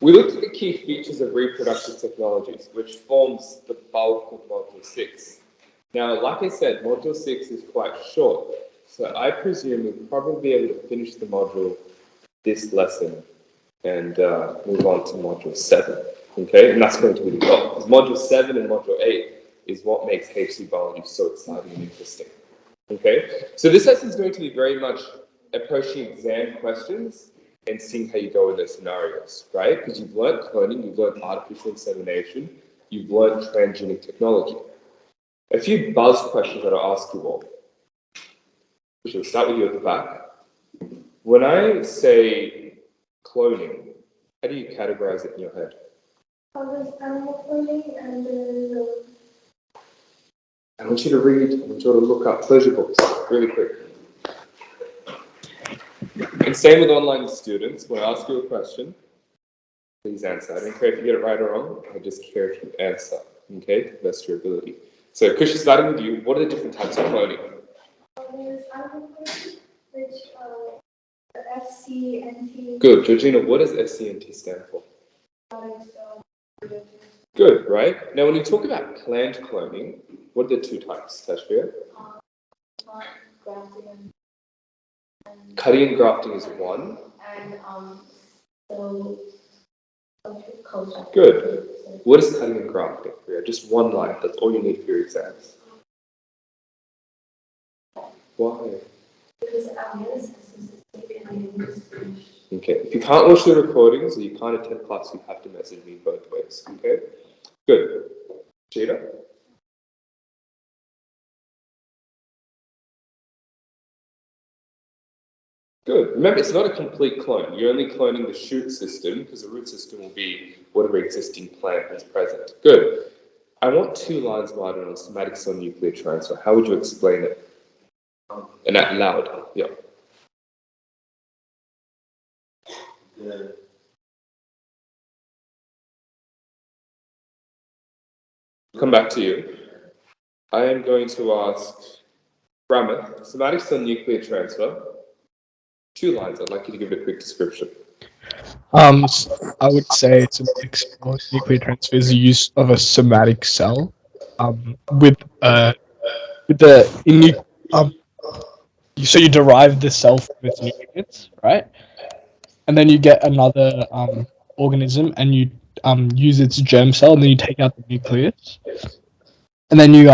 We looked at the key features of reproductive technologies, which forms the bulk of Module 6. Now, like I said, Module 6 is quite short, so I presume we'll probably be able to finish the module this lesson and move on to Module 7, okay? And that's going to be the goal, because Module 7 and Module 8 is what makes HSC Biology so exciting and interesting, okay? So this lesson is going to be very much approaching exam questions and seeing how you go in those scenarios, right? Because you've learned cloning, you've learned artificial insemination, you've learned transgenic technology. A few buzz questions that I'll ask you all. We shall start with you at the back. When I say cloning, how do you categorize it in your head? There's animal cloning and then I want you to read, I want you to look up pleasure books really quick. And same with online students. When I ask you a question, please answer. I don't care if you get it right or wrong. I just care if you answer, okay, to the best of your ability. So, Kush, starting with you, what are the different types of cloning? there's animal cloning, which the SCNT. Good. Georgina, what does SCNT stand for? Good, right? Now, when you talk about plant cloning, what are the two types, Tashvia? Grafting Cutting and grafting is one. and so culture. Good. What is cutting and grafting? Yeah, just one line. That's all you need for your exams. Why? Because our medicine is Okay. If you can't watch the recordings or you can't attend class, you have to message me both ways. Okay. Good. Cheetah? Good. Remember, it's not a complete clone. You're only cloning the shoot system because the root system will be whatever existing plant is present. Good. I want 2 lines wide on somatic cell nuclear transfer. How would you explain it? And out loud. Yeah. Come back to you. I am going to ask Brahma, somatic cell nuclear transfer. 2 lines. I'd like you to give it a quick description. I would say somatic cell nuclear transfer is the use of a somatic cell, with the so you derive the cell from its nutrients, right? And then you get another organism, and you use its germ cell, and then you take out the nucleus, and then you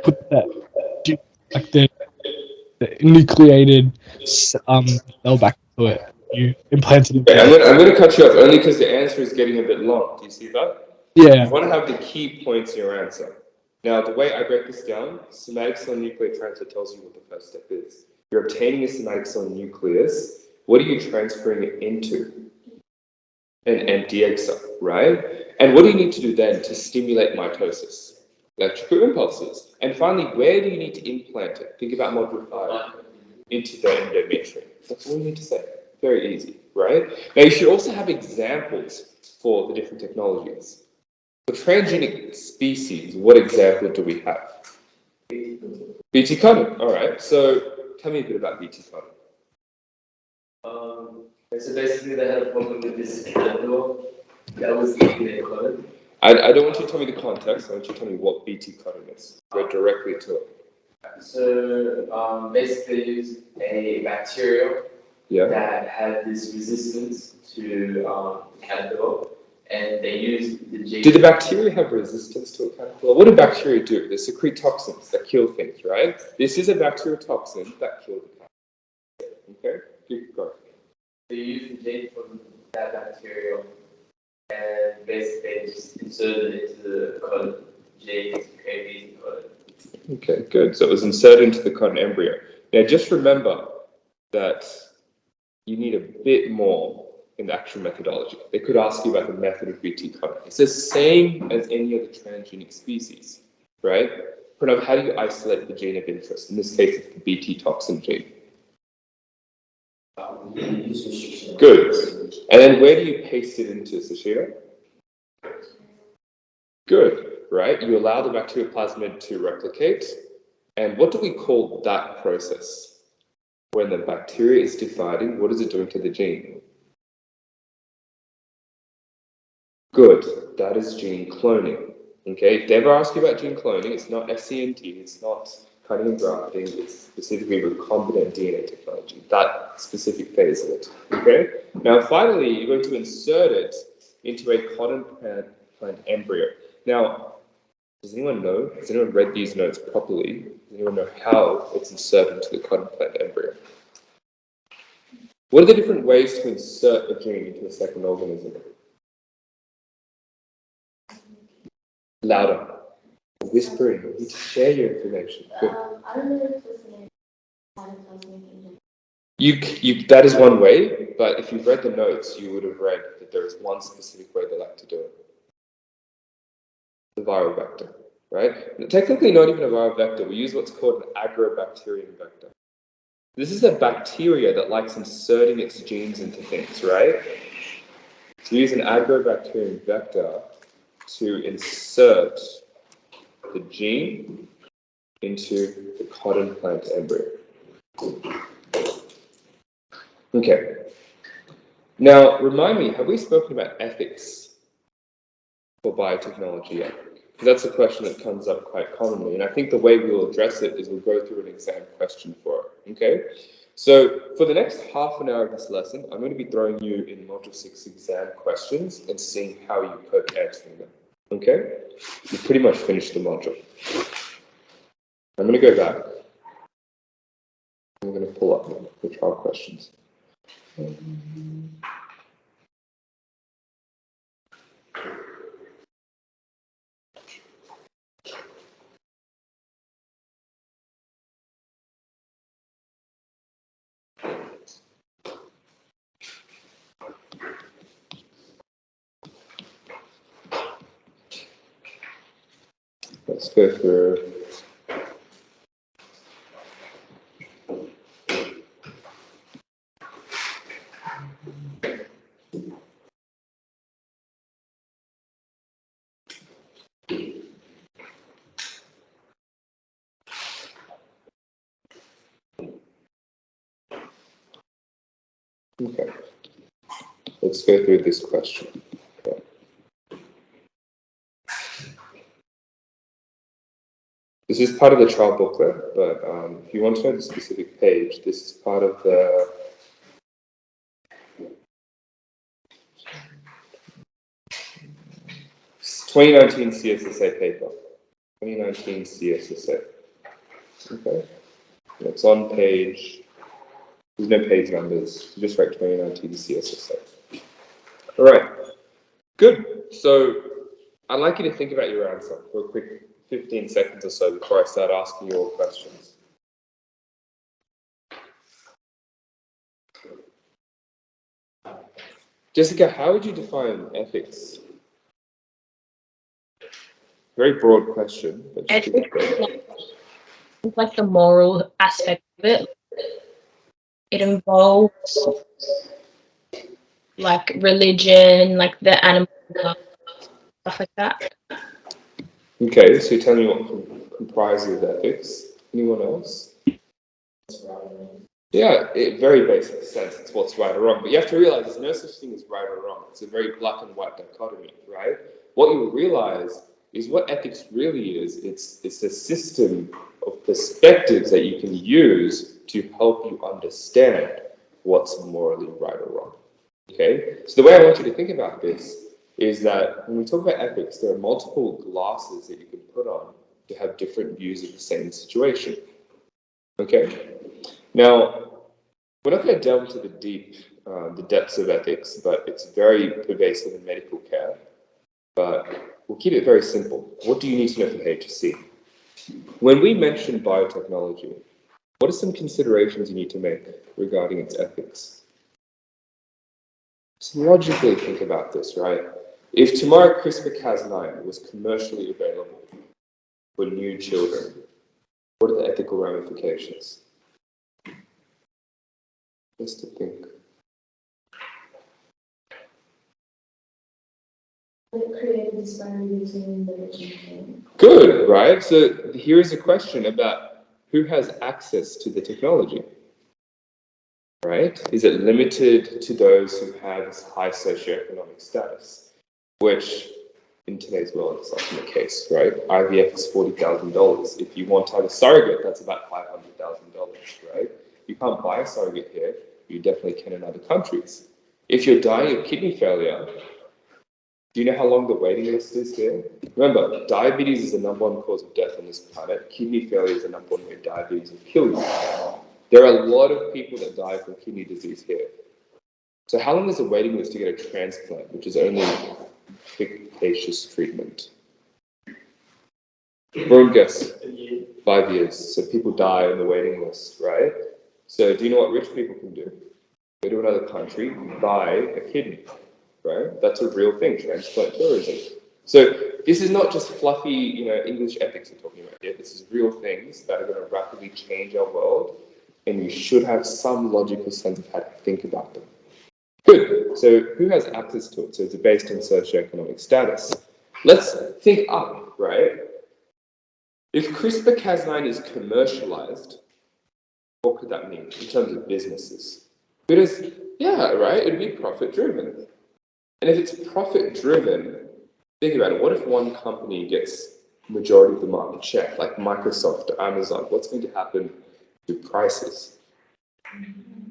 put the nucleated cell back into it. You implant it into Okay, it. I'm going to cut you off only because the answer is getting a bit long. Do you see that? Yeah. You want to have the key points in your answer. Now, the way I break this down, somatic cell nuclear transfer tells you what the first step is. You're obtaining a somatic cell nucleus. What are you transferring it into? An empty egg cell, right? And what do you need to do then to stimulate mitosis? Electrical impulses. And finally, where do you need to implant it? Think about module 5. Into the endometrium. That's all you need to say. Very easy, right? Now, you should also have examples for the different technologies. For transgenic species, what example do we have? BT cotton. All right. So tell me a bit about BT cotton. So basically, they had a problem with this candle that was eating their cotton. I don't want you to tell me the context. I want you to tell me what BT cotton is. Go directly to it. So basically, they used a bacteria that had this resistance to caterpillar, and they used the gene. Do the bacteria have resistance to a caterpillar? What do bacteria do? They secrete toxins that kill things, right? This is a bacterial toxin that killed the caterpillar. Okay? Keep going. They used the gene from that bacteria, and basically they just inserted it into the cotton gene to create these cotton. Okay, good. So it was inserted into the cotton embryo. Now, just remember that you need a bit more in the actual methodology. They could ask you about the method of BT cotton. It's the same as any other transgenic species, right? Pranav, how do you isolate the gene of interest? In this case, it's the BT toxin gene. Good. And then where do you paste it into, Sashira? Good, right? You allow the bacterial plasmid to replicate. And what do we call that process? When the bacteria is dividing, what is it doing to the gene? Good. That is gene cloning. Okay, if they ever ask you about gene cloning, it's not SCNT, it's not cutting and grafting, it's specifically recombinant DNA technology, that specific phase of it. Okay, now finally, you're going to insert it into a cotton plant embryo. Now, does anyone know? Has anyone read these notes properly? Does anyone know how it's inserted into the cotton plant embryo? What are the different ways to insert a gene into a second organism? Louder. Whispering. You need to share your information. Good. I don't know if this is pathogens. That is one way, but if you've read the notes, you would have read that there is one specific way they like to do it. The viral vector, right? Technically not even a viral vector, we use what's called an Agrobacterium Vector. This is a bacteria that likes inserting its genes into things, right? So we use an Agrobacterium Vector to insert the gene into the cotton plant embryo. Okay. Now, remind me, have we spoken about ethics for biotechnology yet? Because that's a question that comes up quite commonly, and I think the way we'll address it is we'll go through an exam question for it, okay? So, for the next half an hour of this lesson, I'm going to be throwing you in Module 6 exam questions and seeing how you cope answering them, okay? You've pretty much finished the module. I'm going to go back. I'm going to pull up the trial questions. Let's go through. Okay, let's go through this question. Okay. This is part of the trial booklet, but if you want to know the specific page, this is part of the 2019 CSSA paper. 2019 CSSA. Okay, and it's on page. There's no page numbers. You just write 2019 CSSA. All right, good. So I'd like you to think about your answer for a quick 15 seconds or so before I start asking you all questions. Jessica, how would you define ethics? Very broad question. But Ethics is like the moral aspect of it. It involves like religion, like the animal stuff like that. Okay, so you're telling me what comprises ethics. Anyone else? Yeah, very basic sense, it's what's right or wrong. But you have to realize there's no such thing as right or wrong. It's a very black and white dichotomy, right? What you realize is what ethics really is. It's a system of perspectives that you can use to help you understand what's morally right or wrong. Okay? So the way I want you to think about this is that when we talk about ethics, there are multiple glasses that you can put on to have different views of the same situation. Okay? Now, we're not going to delve into the depths of ethics, but it's very pervasive in medical care. But we'll keep it very simple. What do you need to know for HSC? When we mention biotechnology, what are some considerations you need to make regarding its ethics? So logically think about this, right? If tomorrow CRISPR-Cas9 was commercially available for new children, what are the ethical ramifications? Just to think. It created a disparity between the rich and poor. Good, right? So here's a question about who has access to the technology, right? Is it limited to those who have high socioeconomic status? which in today's world is often the case, right? IVF is $40,000. If you want to have a surrogate, that's about $500,000, right? You can't buy a surrogate here. You definitely can in other countries. If you're dying of kidney failure, do you know how long the waiting list is here? Remember, diabetes is the #1 cause of death on this planet. Kidney failure is the #1 way diabetes will kill you. There are a lot of people that die from kidney disease here. So how long is the waiting list to get a transplant, which is only fictitious treatment? Everyone guess. 5 years. So people die on the waiting list, right? So do you know what rich people can do? Go to another country, buy a kidney, right? That's a real thing, transplant tourism. So this is not just fluffy, English ethics we're talking about here. This is real things that are going to rapidly change our world, and you should have some logical sense of how to think about them. Good. So who has access to it? So it's based on socioeconomic status. Let's think up, right? If CRISPR-Cas9 is commercialized, what could that mean in terms of businesses? Yeah, right? It'd be profit-driven. And if it's profit-driven, think about it. What if one company gets majority of the market share, like Microsoft or Amazon? What's going to happen to prices?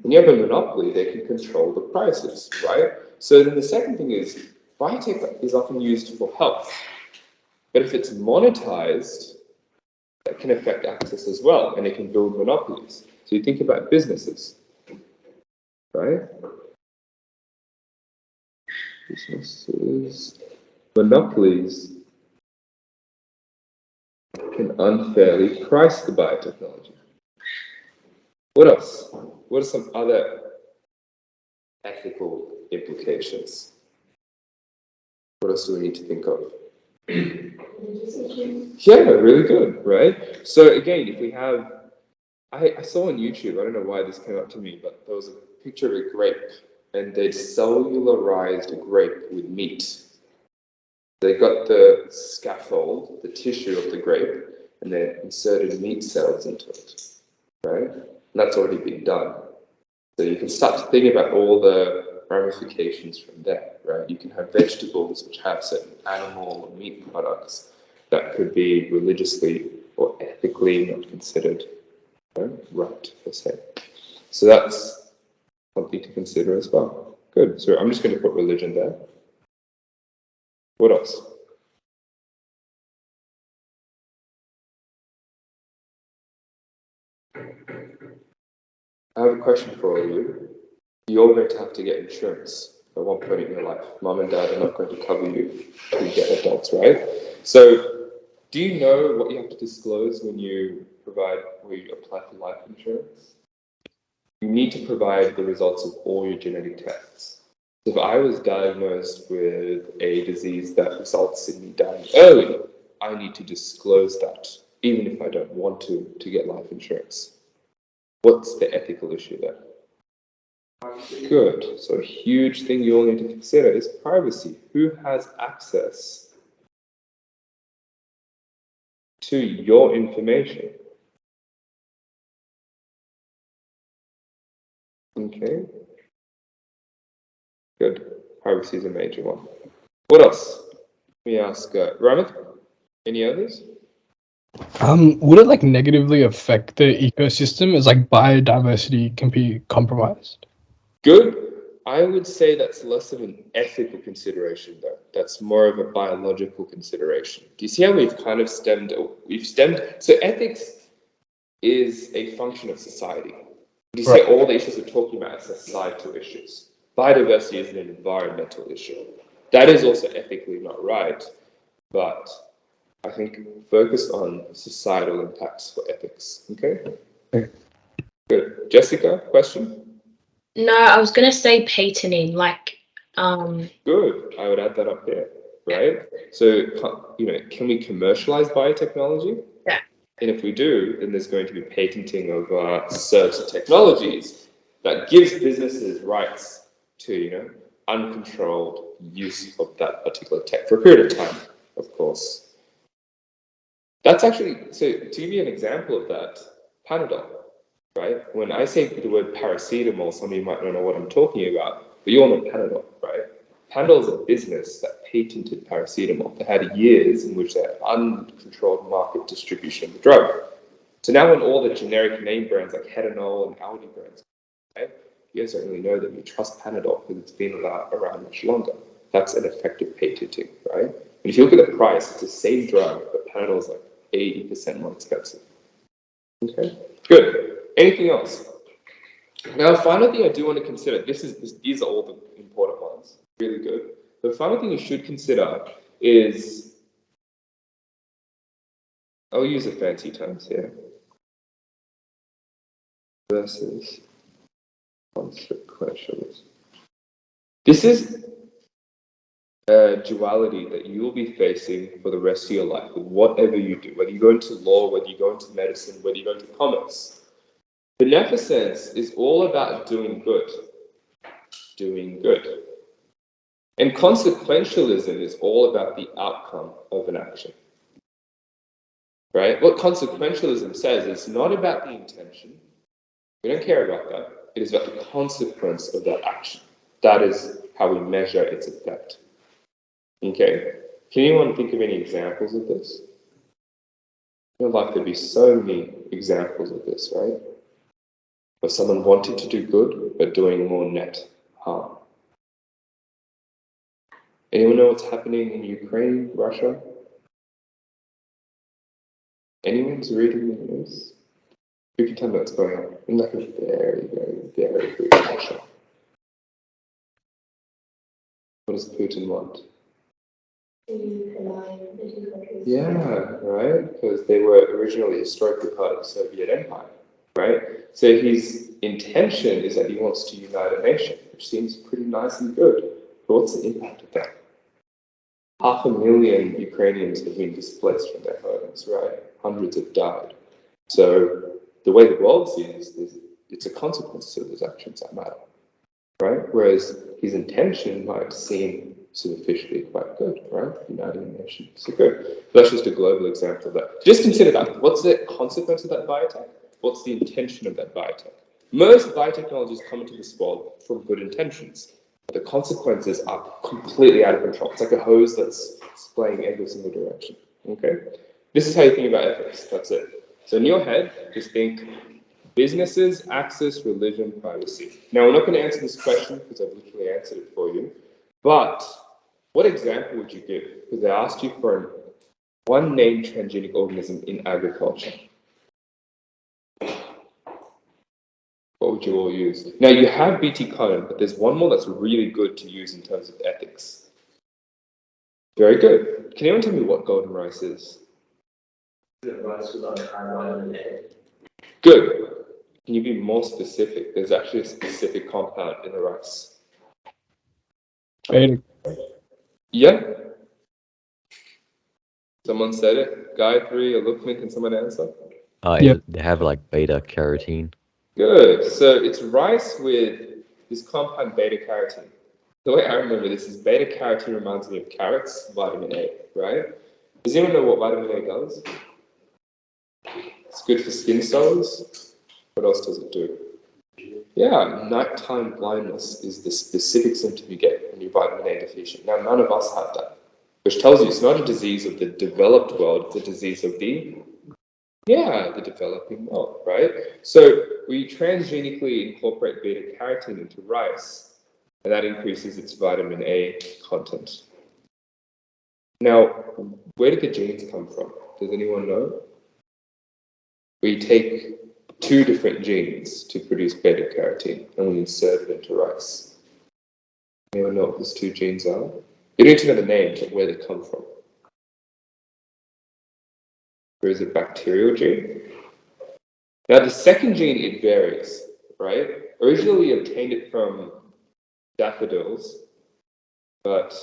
When you have a monopoly, they can control the prices, right? So then the second thing is, biotech is often used for health. But if it's monetized, that can affect access as well, and it can build monopolies. So you think about businesses, right? Businesses, monopolies can unfairly price the biotechnology. What else? What are some other ethical implications? What else do we need to think of? Yeah, really good, right? So again, if we have, I saw on YouTube, I don't know why this came up to me, but there was a picture of a grape, and they'd cellularized a grape with meat. They got the scaffold, the tissue of the grape, and they inserted meat cells into it, right? And that's already been done. So you can start to think about all the ramifications from there, right? You can have vegetables which have certain animal or meat products that could be religiously or ethically not considered right, per se. So that's something to consider as well. Good. So I'm just going to put religion there. What else? I have a question for all of you. You're going to have to get insurance at one point in your life. Mom and dad are not going to cover you to get adults, right? So do you know what you have to disclose when you apply for life insurance? You need to provide the results of all your genetic tests. So if I was diagnosed with a disease that results in me dying early, I need to disclose that, even if I don't want to get life insurance. What's the ethical issue there? Good. So a huge thing you all need to consider is privacy. Who has access to your information? Okay. Good. Privacy is a major one. What else? Let me ask Ramit, any others? Would it negatively affect the ecosystem as biodiversity can be compromised? Good. I would say that's less of an ethical consideration, though. That's more of a biological consideration. Do you see how we've kind of stemmed? So ethics is a function of society. Do you see all the issues we're talking about as societal issues? Biodiversity is an environmental issue. That is also ethically not right, but I think focus on societal impacts for ethics. Okay? Good. Jessica, question? No, I was gonna say patenting, Good. I would add that up here, right? So, can we commercialize biotechnology? Yeah. And if we do, then there's going to be patenting of certain technologies that gives businesses rights to, uncontrolled use of that particular tech for a period of time, of course. That's actually, so to give you an example of that, Panadol, right? When I say the word paracetamol, some of you might not know what I'm talking about, but you all know Panadol, right? Panadol is a business that patented paracetamol. They had years in which they had uncontrolled market distribution of the drug. So now when all the generic name brands like Hetanol and Audi brands, right, you guys don't really know them. You trust Panadol because it's been around much longer. That's an effective patenting, right? And if you look at the price, it's the same drug, but Panadol is like 80% more expensive. Okay, good. Anything else? Now, the final thing I do want to consider, these are all the important ones, really good. The final thing you should consider is, I'll use the fancy terms here, versus consequentialism. This is a duality that you will be facing for the rest of your life with whatever you do, whether you go into law, whether you go into medicine, whether you go into commerce. Beneficence is all about doing good. Doing good. And consequentialism is all about the outcome of an action. Right? What consequentialism says is not about the intention. We don't care about that. It is about the consequence of that action. That is how we measure its effect. Okay. Can anyone think of any examples of this? In your life, there'd be so many examples of this, right? Where someone wanted to do good, but doing more net harm. Anyone know what's happening in Ukraine, Russia? Anyone's reading the news? Who can tell me what's going on? In like a very, very, very brief Russia. What does Putin want? Yeah, right? Because they were originally historically part of the Soviet Empire, right? So his intention is that he wants to unite a nation, which seems pretty nice and good. But what's the impact of that? 500,000 Ukrainians have been displaced from their homes, right? Hundreds have died. So the way the world sees this, it's a consequence of those actions that matter, right? Whereas his intention might seem superficially quite good, right? Uniting a nation. So good. That's just a global example of that. Just consider that. What's the consequence of that biotech? What's the intention of that biotech? Most biotechnologies come into this world from good intentions. The consequences are completely out of control. It's like a hose that's spraying every single direction. Okay? This is how you think about ethics. That's it. So in your head, just think businesses, access, religion, privacy. Now, we're not going to answer this question because I've literally answered it for you. But what example would you give? Because they asked you for one named transgenic organism in agriculture. What would you all use? Now, you have BT cotton, but there's one more that's really good to use in terms of ethics. Very good. Can anyone tell me what golden rice is? Rice without vitamin A. Good. Can you be more specific? There's actually a specific compound in the rice. Beta. Yeah? Someone said it. Gayatri or Lukman, can someone answer? Yep. They have like beta carotene. Good. So it's rice with this compound beta carotene. The way I remember this is beta carotene reminds me of carrots, vitamin A, right? Does anyone know what vitamin A does? It's good for skin cells. What else does it do? Yeah, nighttime blindness is the specific symptom you get when you're vitamin A deficient. Now, none of us have that, which tells you it's not a disease of the developed world, it's a disease of the developing world, right? So we transgenically incorporate beta carotene into rice, and that increases its vitamin A content. Now, where did the genes come from? Does anyone know? We take two different genes to produce beta carotene, and we insert it into rice. Anyone know what those two genes are? You don't need to know the names, but where they come from. There is a bacterial gene. Now, the second gene, it varies, right? Originally, we obtained it from daffodils, but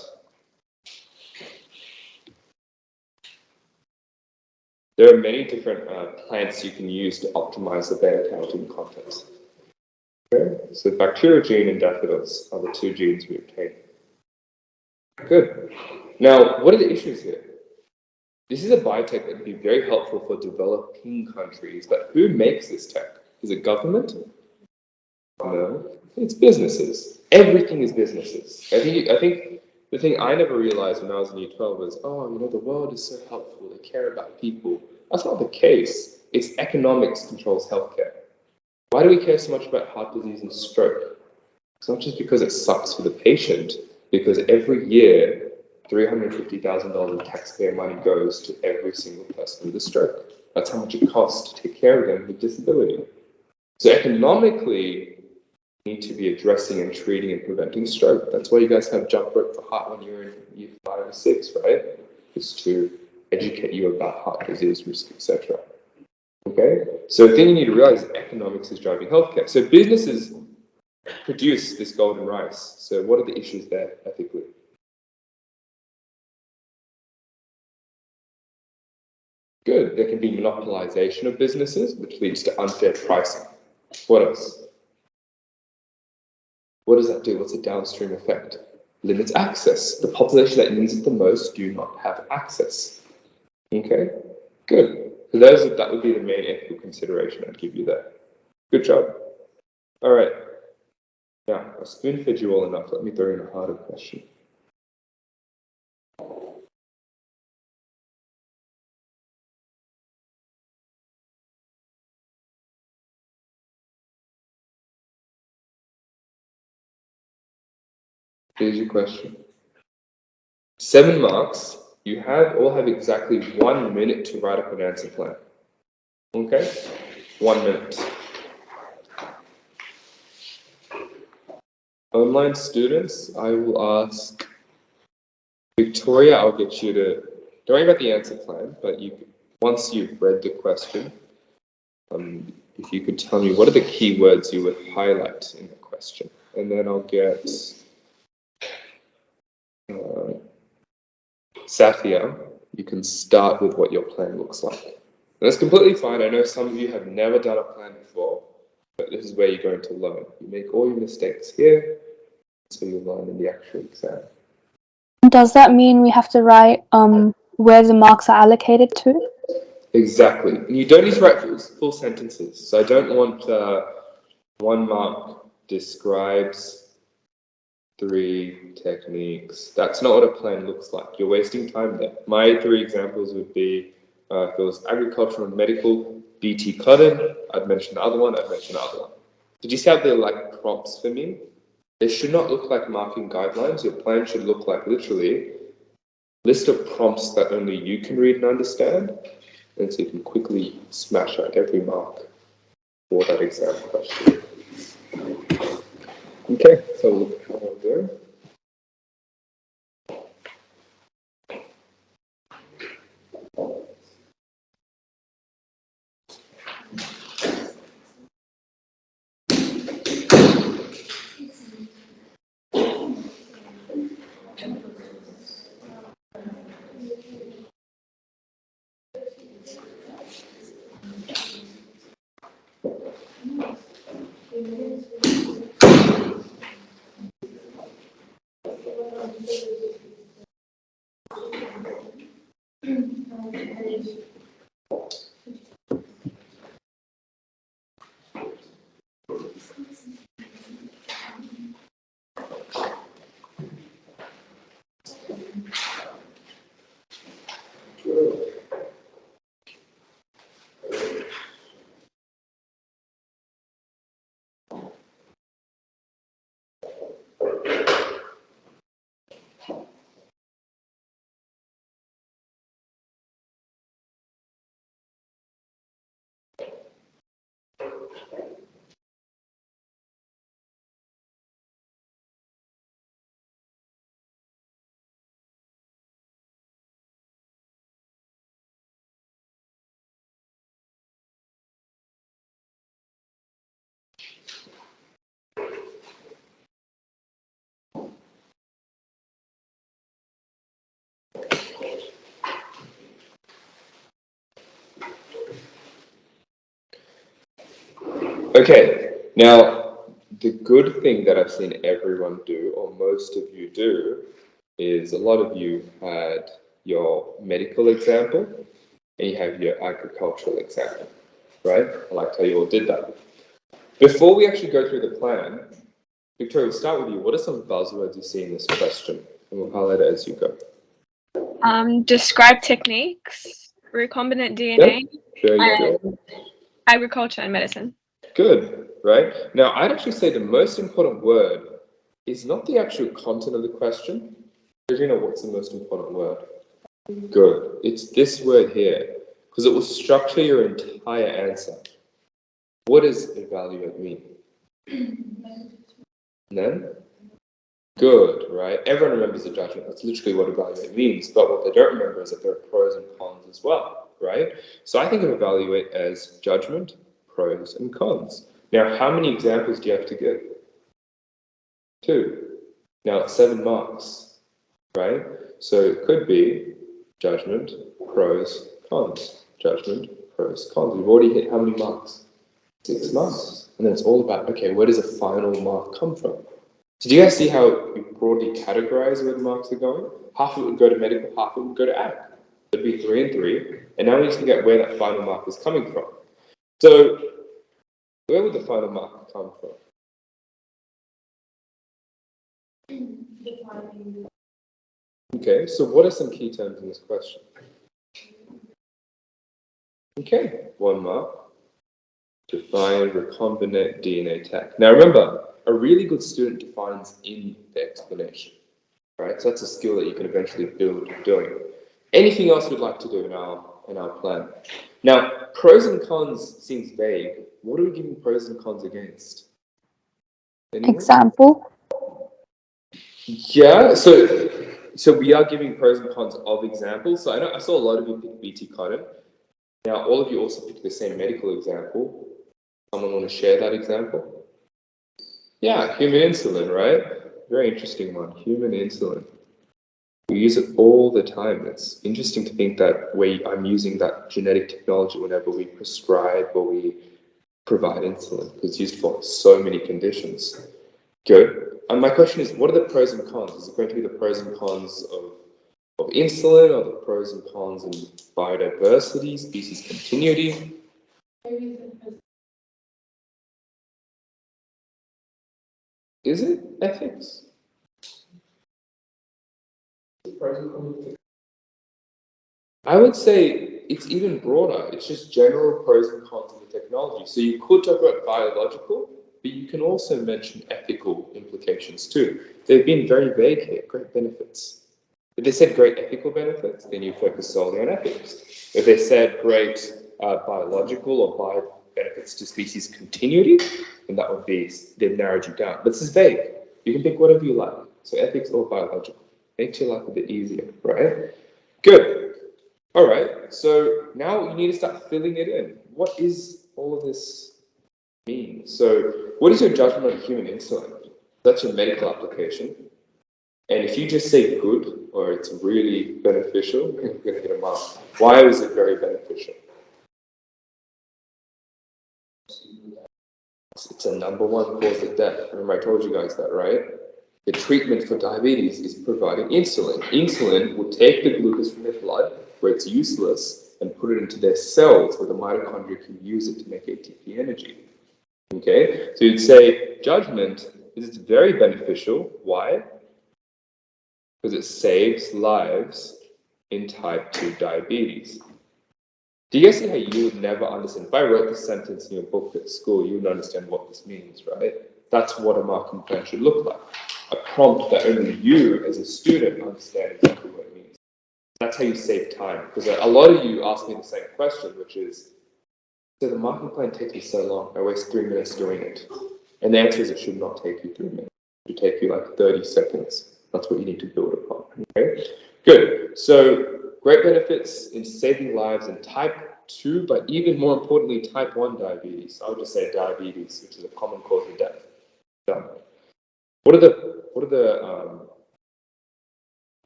there are many different plants you can use to optimize the beta carotene content. Okay, so bacterial gene and daffodils are the two genes we obtain. Good. Now, what are the issues here? This is a biotech that would be very helpful for developing countries, but who makes this tech? Is it government? No. It's businesses. Everything is businesses. I think the thing I never realized when I was in Year 12 was, oh, you know, the world is so helpful. They care about people. That's not the case. It's economics controls healthcare. Why do we care so much about heart disease and stroke? It's not just because it sucks for the patient, because every year, $350,000 taxpayer money goes to every single person with a stroke. That's how much it costs to take care of them with disability. So economically, we need to be addressing and treating and preventing stroke. That's why you guys have jump rope for heart when you're in Year 5 or 6, right? Is to educate you about heart disease risk, etc. Okay? So the thing you need to realize is economics is driving healthcare. So businesses produce this golden rice. So what are the issues there ethically? Good. There can be monopolization of businesses, which leads to unfair pricing. What else? What does that do? What's the downstream effect? Limits access. The population that needs it the most do not have access. Okay? Good. So that would be the main ethical consideration I'd give you there. Good job. All right. Now, I spoon-fed you all enough. Let me throw in a harder question. Here's your question. 7 marks. You all have exactly 1 minute to write up an answer plan. Okay? 1 minute. Online students, I will ask Victoria, I'll get you to, don't worry about the answer plan, but once you've read the question, if you could tell me what are the key words you would highlight in the question. And then I'll get Safia, you can start with what your plan looks like. And that's completely fine. I know some of you have never done a plan before, but this is where you're going to learn. You make all your mistakes here, so you learn in the actual exam. Does that mean we have to write where the marks are allocated to? Exactly. And you don't need to write full sentences. So I don't want 1 mark describes 3 techniques. That's not what a plan looks like. You're wasting time there. My 3 examples would be if it was agricultural and medical, BT cotton, I'd mention the other one, I'd mention the other one. Did you see how they're like prompts for me? They should not look like marking guidelines. Your plan should look like literally list of prompts that only you can read and understand, and so you can quickly smash out every mark for that exam question. Okay, so we'll look at how I'll do. Okay, now the good thing that I've seen everyone do, or most of you do, is a lot of you had your medical example and you have your agricultural example, right? I liked how you all did that. Before we actually go through the plan, Victoria, we'll start with you. What are some buzzwords you see in this question? And we'll highlight it as you go. Describe techniques, recombinant DNA, Very and good. agriculture and medicine. Good, right? Now, I'd actually say the most important word is not the actual content of the question. Because you know what's the most important word? Good. It's this word here, because it will structure your entire answer. What does evaluate mean? None? Good, right? Everyone remembers the judgment. That's literally what evaluate means. But what they don't remember is that there are pros and cons as well, right? So I think of evaluate as judgment, pros, and cons. Now, how many examples do you have to give? 2. Now, it's 7 marks, right? So it could be judgment, pros, cons. Judgment, pros, cons. We've already hit how many marks? 6 marks. And then it's all about, okay, where does a final mark come from? So do you guys see how we broadly categorize where the marks are going? Half of it would go to medical, half of it would go to ag. It'd be 3 and 3. And now we need to get where that final mark is coming from. So where would the final mark come from? Okay, so what are some key terms in this question? Okay, 1 mark. Define recombinant DNA tech. Now remember, a really good student defines in the explanation, right? So that's a skill that you can eventually build doing. Anything else we'd like to do in our plan? Now, pros and cons seems vague. What are we giving pros and cons against? Anyone? Example. Yeah, so we are giving pros and cons of examples. So I saw a lot of you pick BT cotton. Now, all of you also picked the same medical example. Someone want to share that example? Yeah, human insulin, right? Very interesting one, human insulin. We use it all the time. It's interesting to think that I'm using that genetic technology whenever we prescribe or we provide insulin, because it's used for so many conditions. Good. And my question is, what are the pros and cons? Is it going to be the pros and cons of insulin, or the pros and cons in biodiversity, species continuity? Is it ethics? I would say it's even broader. It's just general pros and cons of the technology. So you could talk about biological, but you can also mention ethical implications too. They've been very vague here. Great benefits. If they said great ethical benefits, then you focus solely on ethics. If they said great biological or bio benefits to species continuity, then that would be, they've narrowed you down. But this is vague. You can pick whatever you like. So ethics or biological. Makes your life a bit easier, right? Good. All right. So now you need to start filling it in. What is all of this mean? So what is your judgment on human insulin? That's your medical application. And if you just say good or it's really beneficial, you're going to get a mark. Why was it very beneficial? It's a #1 cause of death. Remember, I told you guys that, right? The treatment for diabetes is providing insulin. Insulin will take the glucose from their blood, where it's useless, and put it into their cells, where the mitochondria can use it to make ATP energy. Okay? So you'd say judgment is it's very beneficial. Why? Because it saves lives in type 2 diabetes. Do you guys see how you would never understand? If I wrote this sentence in your book at school, you would understand what this means, right? That's what a marking plan should look like. A prompt that only you, as a student, understand exactly what it means. That's how you save time. Because a lot of you ask me the same question, which is, so the marking plan takes me so long, I waste 3 minutes doing it. And the answer is it should not take you 3 minutes. It should take you like 30 seconds. That's what you need to build upon. Okay? Good. So great benefits in saving lives in type 2, but even more importantly, type 1 diabetes. I would just say diabetes, which is a common cause of death. Done.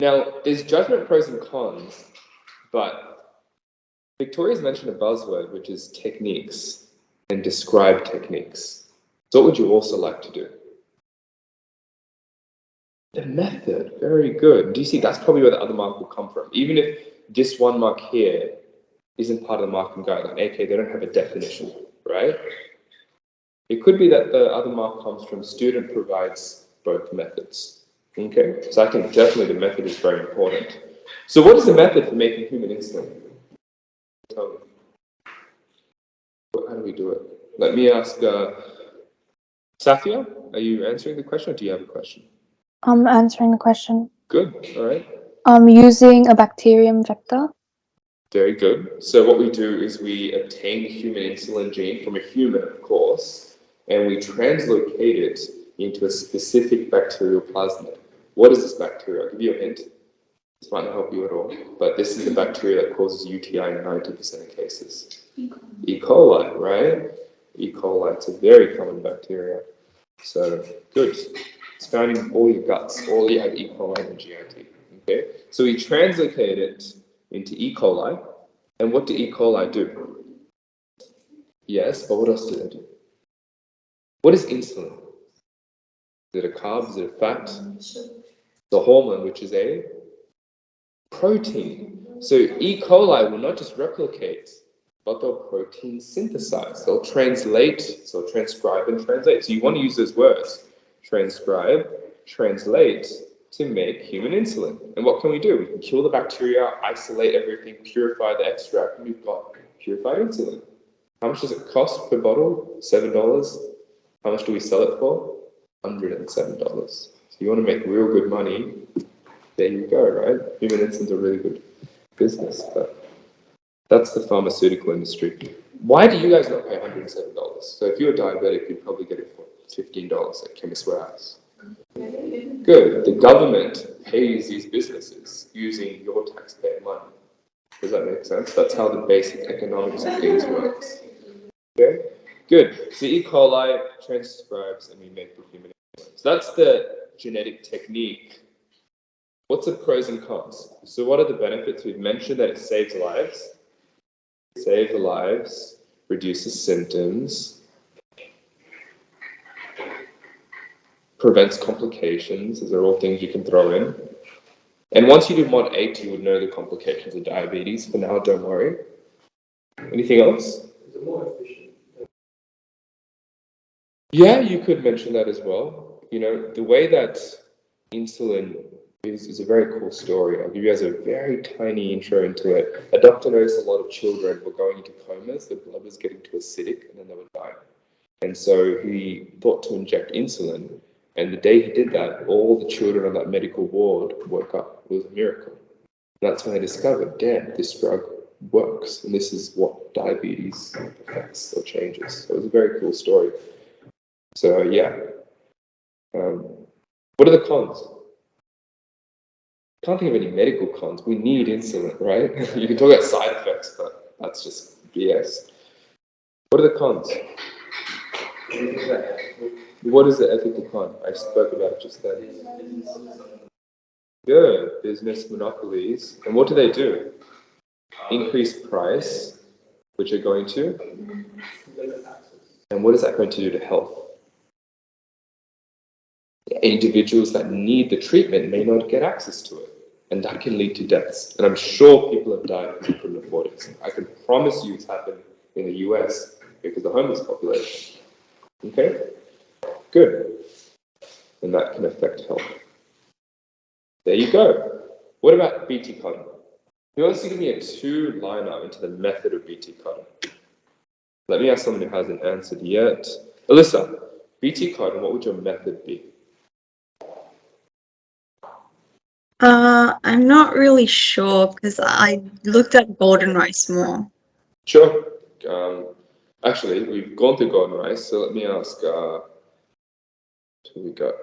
Now, there's judgment pros and cons, but Victoria's mentioned a buzzword, which is techniques and describe techniques. So what would you also like to do? The method, very good. Do you see, that's probably where the other mark will come from. Even if this 1 mark here isn't part of the marking guideline, aka they don't have a definition, right? It could be that the other mark comes from student provides both methods. Okay, so I think definitely the method is very important. So what is the method for making human insulin? Tell me. How do we do it? Let me ask Safia, are you answering the question or do you have a question? I'm answering the question. Good, all right. Using a bacterium vector. Very good. So what we do is we obtain the human insulin gene from a human, of course, and we translocate it into a specific bacterial plasmid. What is this bacteria? I'll give you a hint. This might not help you at all, but this is the bacteria that causes UTI in 90% of cases. E. coli, right? E. coli, it's a very common bacteria. So, good. It's found in all your guts. All you have E. coli and GIT. Okay? So we translocate it into E. coli. And what do E. coli do? Yes, but what else do they do? What is insulin? Is it a carb? Is it a fat? The hormone, which is a protein. So E. coli will not just replicate, but they'll protein synthesize. They'll translate, so transcribe and translate. So you want to use those words. Transcribe, translate, to make human insulin. And what can we do? We can kill the bacteria, isolate everything, purify the extract, and we've got purified insulin. How much does it cost per bottle? $7. How much do we sell it for? $107. So you want to make real good money, there you go, right? Human insulin's a really good business, but that's the pharmaceutical industry. Why do you guys not pay $107? So if you're diabetic, you'd probably get it for $15 at Chemist Warehouse. Good. The government pays these businesses using your taxpayer money. Does that make sense? That's how the basic economics of things works. Okay? Good. So E. coli transcribes and we make the human insulin. So that's the genetic technique. What's the pros and cons? So what are the benefits? We've mentioned that it saves lives. Saves lives, reduces symptoms, prevents complications. These are all things you can throw in. And once you do Mod 8, you would know the complications of diabetes. For now, don't worry. Anything else? Is it more efficient? Yeah, you could mention that as well. You know, the way that insulin is a very cool story. I'll give you guys a very tiny intro into it. A doctor noticed a lot of children were going into comas, their blood was getting too acidic, and then they would die. And so he thought to inject insulin, and the day he did that, all the children on that medical ward woke up. It was a miracle. And that's when they discovered, damn, this drug works, and this is what diabetes affects or changes. So it was a very cool story. So yeah. What are the cons? Can't think of any medical cons. We need insulin, right? You can talk about side effects, but that's just BS. What are the cons? What is the ethical con? I spoke about it just then. Good. Business monopolies. And what do? Increase price, which are going to. And what is that going to do to health? Individuals that need the treatment may not get access to it, and that can lead to deaths. And I'm sure people have died because they couldn't afford it. I can promise you it's happened in the US because of the homeless population. Okay? Good. And that can affect health. There you go. What about BT cotton? Who wants to give me a two-liner into the method of BT cotton? Let me ask someone who hasn't answered yet. Alyssa, BT cotton, what would your method be? I'm not really sure because I looked at golden rice more. Sure. Actually, we've gone through golden rice, so let me ask, who we got?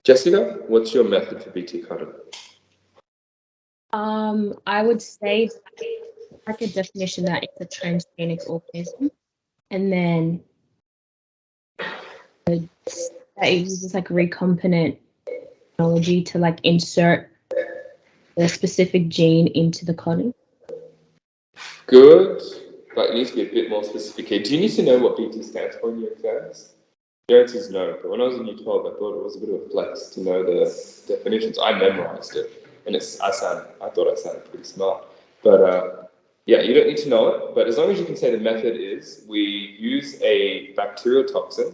Jessica, what's your method for BT cotton? I would say, like a definition that it's a transgenic organism, and then that it uses like recombinant technology to like insert a specific gene into the cotton. Good, but it needs to be a bit more specific. Do you need to know what BT stands for in your exams? The answer is no, but when I was in Year 12, I thought it was a bit of a flex to know the definitions. I memorized it, and I thought I sounded pretty smart. But Yeah, you don't need to know it, but as long as you can say the method is, we use a bacterial toxin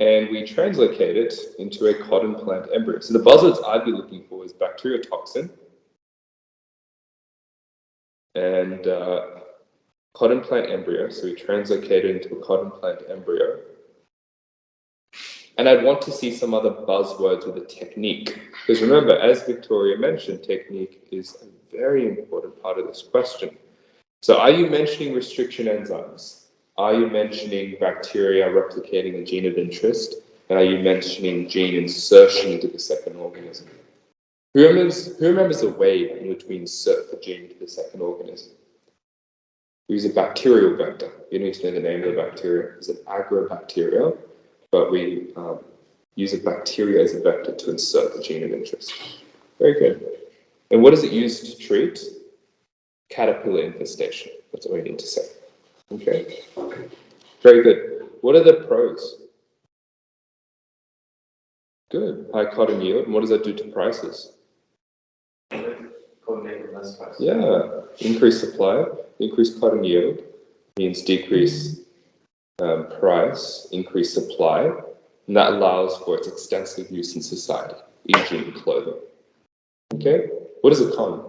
and we translocate it into a cotton plant embryo. So the buzzwords I'd be looking for is bacterial toxin and cotton plant embryo. So we translocate it into a cotton plant embryo. And I'd want to see some other buzzwords with a technique. Because remember, as Victoria mentioned, technique is a very important part of this question. So are you mentioning restriction enzymes? Are you mentioning bacteria replicating a gene of interest? And are you mentioning gene insertion into the second organism? Who remembers the way in which we insert the gene into the second organism? We use a bacterial vector. You need to know the name of the bacteria. It's an Agrobacterium, but we use a bacteria as a vector to insert the gene of interest. Very good. And what is it used to treat? Caterpillar infestation. That's all we need to say. Okay. Very good. What are the pros? Good. High cotton yield. And what does that do to prices? Yeah. Increased supply, increased cotton yield means decrease price, increased supply, and that allows for its extensive use in society, e.g. in clothing. Okay. What is a con?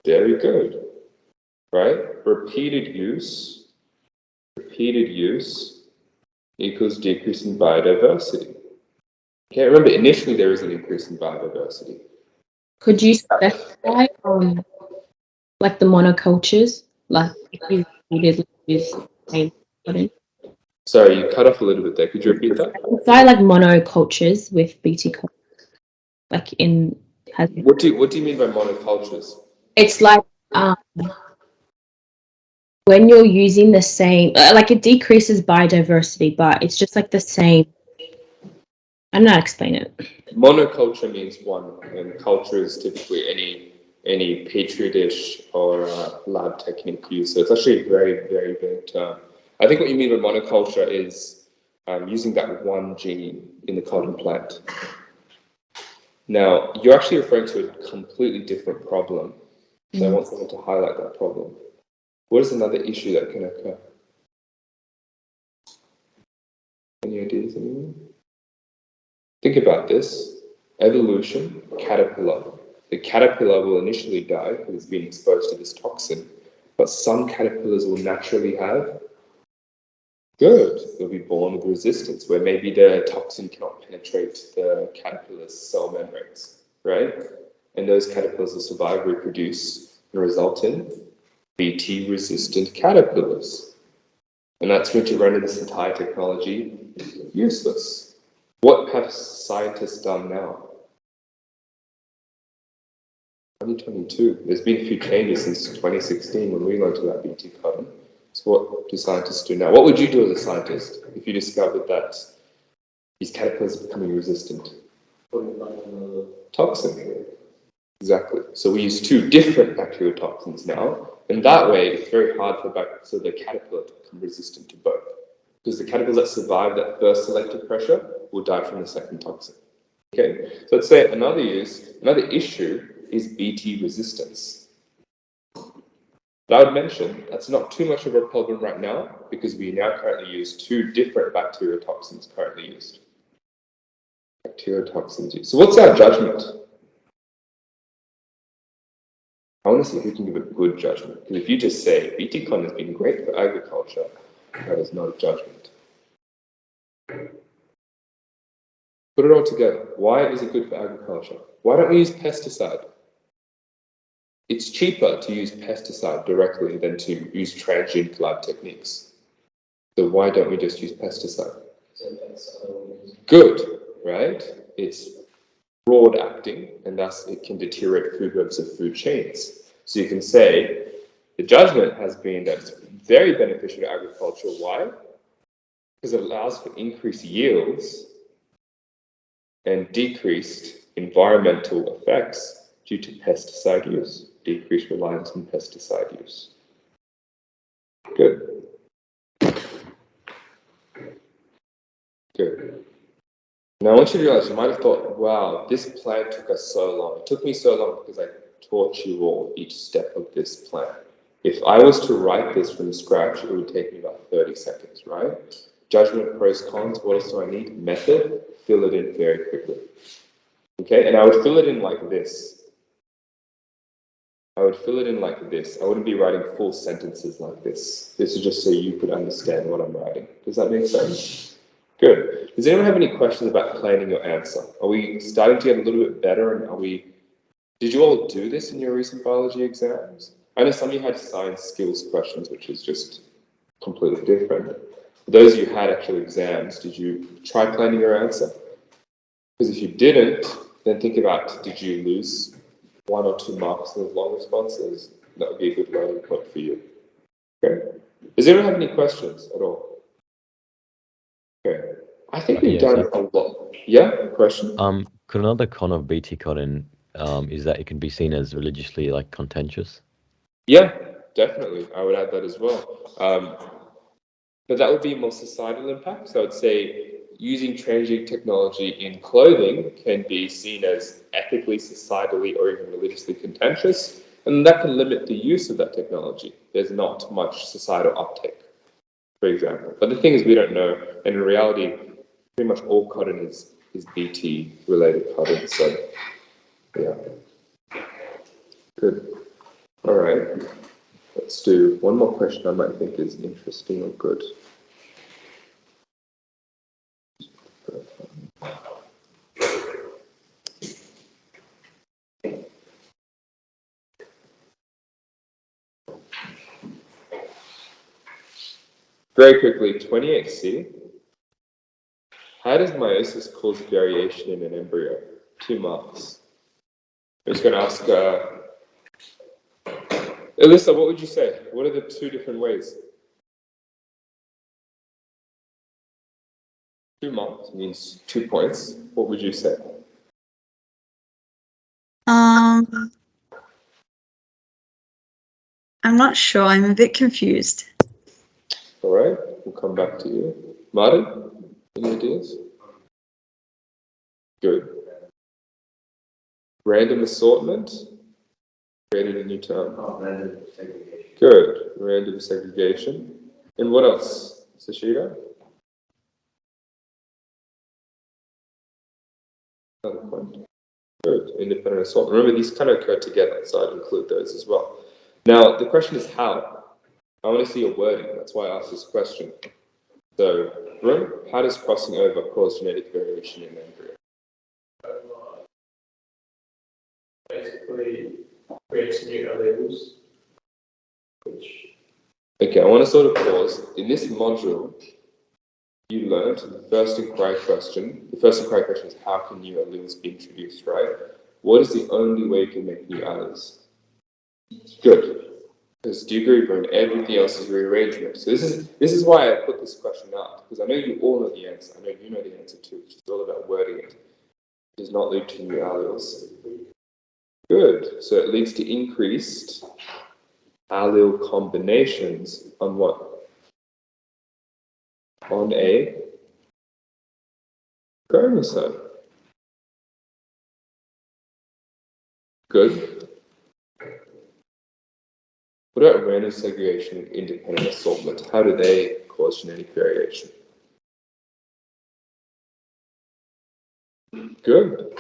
Very good. Right? Repeated use equals decrease in biodiversity. Okay, remember initially there is an increase in biodiversity. Could you specify like the monocultures, like if you repeated use same cotton? Sorry, you cut off a little bit there. Could you repeat that? Specify like monocultures with BT cotton, like in. What do you mean by monocultures? It's like when you're using the same, like it decreases biodiversity, but it's just like the same. I don't know how to explain it. Monoculture means one, and culture is typically any petri dish or lab technique used. So it's actually a very, very big term. I think what you mean by monoculture is using that one gene in the cotton plant. Now, you're actually referring to a completely different problem. So I want someone to highlight that problem. What is another issue that can occur? Any ideas, anyone? Think about this. Evolution, caterpillar. The caterpillar will initially die because it's been exposed to this toxin, but some caterpillars will naturally have good. They'll be born with resistance, where maybe the toxin cannot penetrate the caterpillar's cell membranes, right? And those caterpillars will survive, reproduce, and result in BT-resistant caterpillars. And that's going to render this entire technology useless. What have scientists done now? 2022. There's been a few changes since 2016 when we learned about BT cotton. So what do scientists do now? What would you do as a scientist if you discovered that these caterpillars are becoming resistant? Toxin. Exactly. So we use two different bacterial toxins now, and that way it's very hard for the caterpillar to become resistant to both. Because the caterpillars that survive that first selective pressure will die from the second toxin. Okay, so let's say another issue is BT resistance. But I would mention that's not too much of a problem right now because we now currently use two different bacterial toxins currently used. Bacterial toxins used. So what's our judgment? I want to see if we can give a good judgment. Because if you just say BT con has been great for agriculture, that is not a judgment. Put it all together. Why is it good for agriculture? Why don't we use pesticide? It's cheaper to use pesticide directly than to use transgenic lab techniques. So why don't we just use pesticide? Good, right? It's broad acting, and thus it can deteriorate food webs of food chains. So you can say the judgment has been that it's very beneficial to agriculture. Why? Because it allows for increased yields and decreased environmental effects due to pesticide use, decreased reliance on pesticide use. Good. Good. Now I want you to realize you might have thought, wow, this plan took us so long. It took me so long because I taught you all each step of this plan. If I was to write this from scratch, it would take me about 30 seconds, right? Judgment, pros, cons, what else do I need? Method, fill it in very quickly. Okay, and I would fill it in like this. I would fill it in like this. I wouldn't be writing full sentences like this. This is just so you could understand what I'm writing. Does that make sense? Good. Does anyone have any questions about planning your answer? Are we starting to get a little bit better, and did you all do this in your recent biology exams? I know some of you had science skills questions, which is just completely different. For those of you who had actual exams, did you try planning your answer? Because if you didn't, then think about, did you lose 1 or 2 marks in those long responses? That would be a good learning point for you. Okay. Does anyone have any questions at all? Okay. I think we've done a lot. Yeah, question? Could another con of BT cotton is that it can be seen as religiously like contentious? Yeah, definitely. I would add that as well. But that would be more societal impact. So I'd say using transgenic technology in clothing can be seen as ethically, societally, or even religiously contentious, and that can limit the use of that technology. There's not much societal uptake, for example. But the thing is, we don't know, and in reality, pretty much all cotton is BT-related cotton, so yeah. Good. All right. Let's do one more question I might think is interesting or good. Very quickly, 28C. How does meiosis cause variation in an embryo? 2 marks. I'm just going to ask, Alyssa, what would you say? What are the 2 different ways? 2 marks means 2 points. What would you say? I'm not sure. I'm a bit confused. All right, we'll come back to you. Martin, any ideas? Good. Random assortment? Created a new term. Random segregation. Good. Random segregation. And what else? Sashida? Another point. Good. Independent assortment. Remember, these kind of occur together, so I'd include those as well. Now, the question is how? I want to see your wording. That's why I asked this question. So, Rim, how does crossing over cause genetic variation in embryo? Basically, creates new alleles, Okay, I want to sort of pause. In this module, you learned the first inquiry question. The first inquiry question is how can new alleles be introduced, right? What is the only way you can make new alleles? Good. Because do you agree, Brian? Everything else is rearrangement. So this is why I put this question out, because I know you all know the answer. I know you know the answer too, which is all about wording it. It does not lead to new alleles. Good. So it leads to increased allele combinations on what? On a chromosome. Good. What about random segregation and independent assortment? How do they cause genetic variation? Good.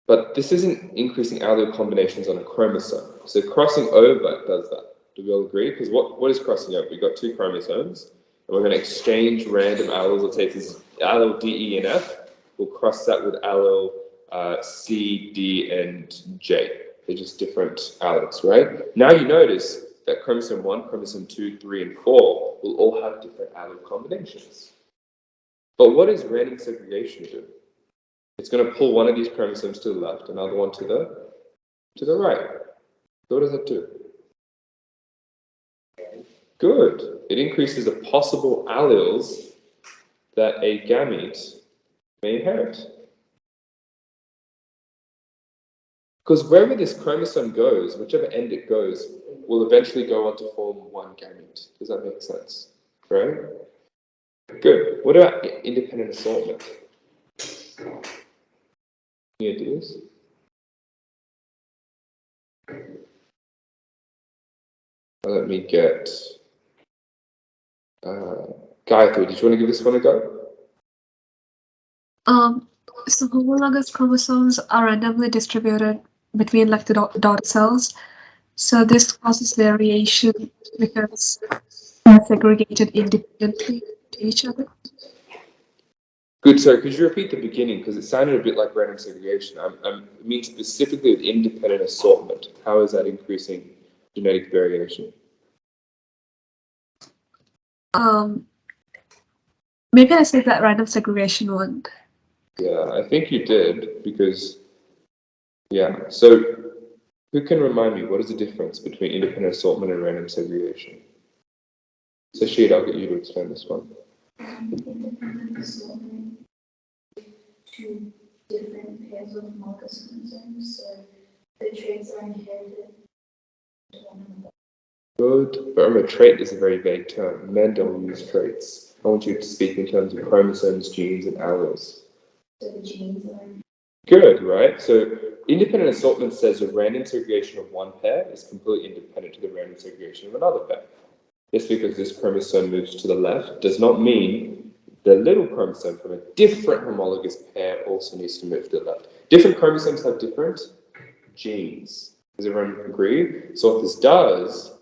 But this isn't increasing allele combinations on a chromosome. So crossing over does that. Do we all agree? Because what is crossing over? We've got 2 chromosomes, and we're going to exchange random alleles. Let's say this is allele D, E, and F. We'll cross that with allele C, D, and J. They're just different alleles, right? Now you notice that chromosome 1, chromosome 2, 3, and 4 will all have different allele combinations. But what does random segregation do? It's going to pull one of these chromosomes to the left, another one to the right. So what does that do? Good. It increases the possible alleles that a gamete may inherit. Because wherever this chromosome goes, whichever end it goes, will eventually go on to form one gamete. Does that make sense? Right? Good. What about independent assortment? Any ideas? Let me get Gayatri, did you want to give this one a go? So homologous chromosomes are randomly distributed between like the daughter cells. So this causes variation because they're segregated independently to each other. Good. Sorry, could you repeat the beginning because it sounded a bit like random segregation. I mean specifically with independent assortment. How is that increasing genetic variation? Maybe I said that random segregation one. Yeah, I think you did because, yeah. So who can remind me what is the difference between independent assortment and random segregation? So Sheed, I'll get you to explain this one. Independent assortment, two different pairs of markers chromosomes, so the traits are inherited to one another. Good, but remember, trait is a very vague term. Men don't use traits. I want you to speak in terms of chromosomes, genes, and alleles. So the genes are. Good, right? So independent assortment says the random segregation of one pair is completely independent to the random segregation of another pair. Just because this chromosome moves to the left does not mean the little chromosome from a different homologous pair also needs to move to the left. Different chromosomes have different genes. Does everyone agree? So what this does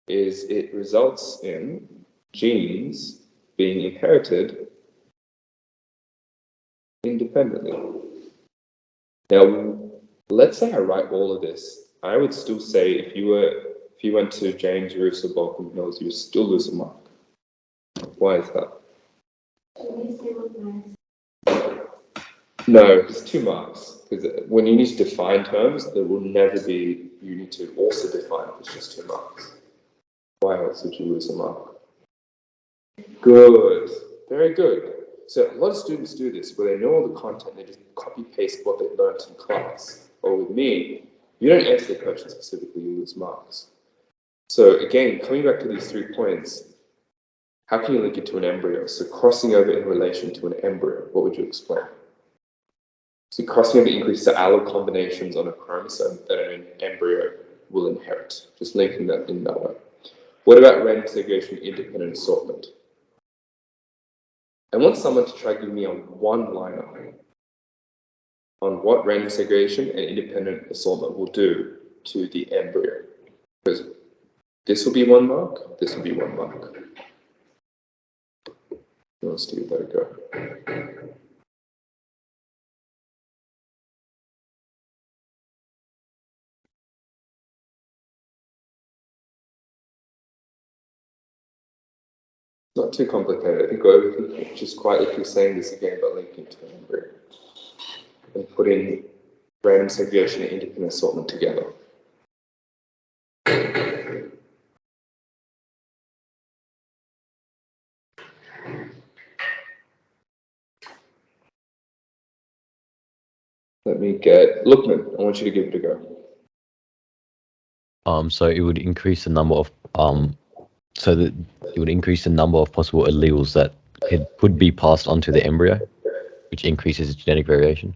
is it results in genes being inherited independently. Now, let's say I write all of this. I would still say if you went to James Roos or Balkan Hills, you would still lose a mark. Why is that? No, it's 2 marks. Because when you need to define terms, there will never be, you need to also define, it's just 2 marks. Why else would you lose a mark? Good, very good. So a lot of students do this, where they know all the content, they just copy paste what they learned in class. Or with me, you don't answer the question specifically, you lose marks. So again, coming back to these 3 points, how can you link it to an embryo? So crossing over in relation to an embryo, what would you explain? So crossing over increases the allele combinations on a chromosome that an embryo will inherit. Just linking that in that way. What about random segregation independent assortment? I want someone to try giving me a one-liner on what random segregation and independent assortment will do to the embryo. Because this will be 1 mark, this will be 1 mark. Let's give that a go. Not too complicated. I think overthinking it. Just quite literally saying this again, but linking to an embryo. And putting random segregation and independent assortment together. Let me get Lookman. I want you to give it a go. So it would increase the number of so that it would increase the number of possible alleles that could be passed on to the embryo, which increases genetic variation.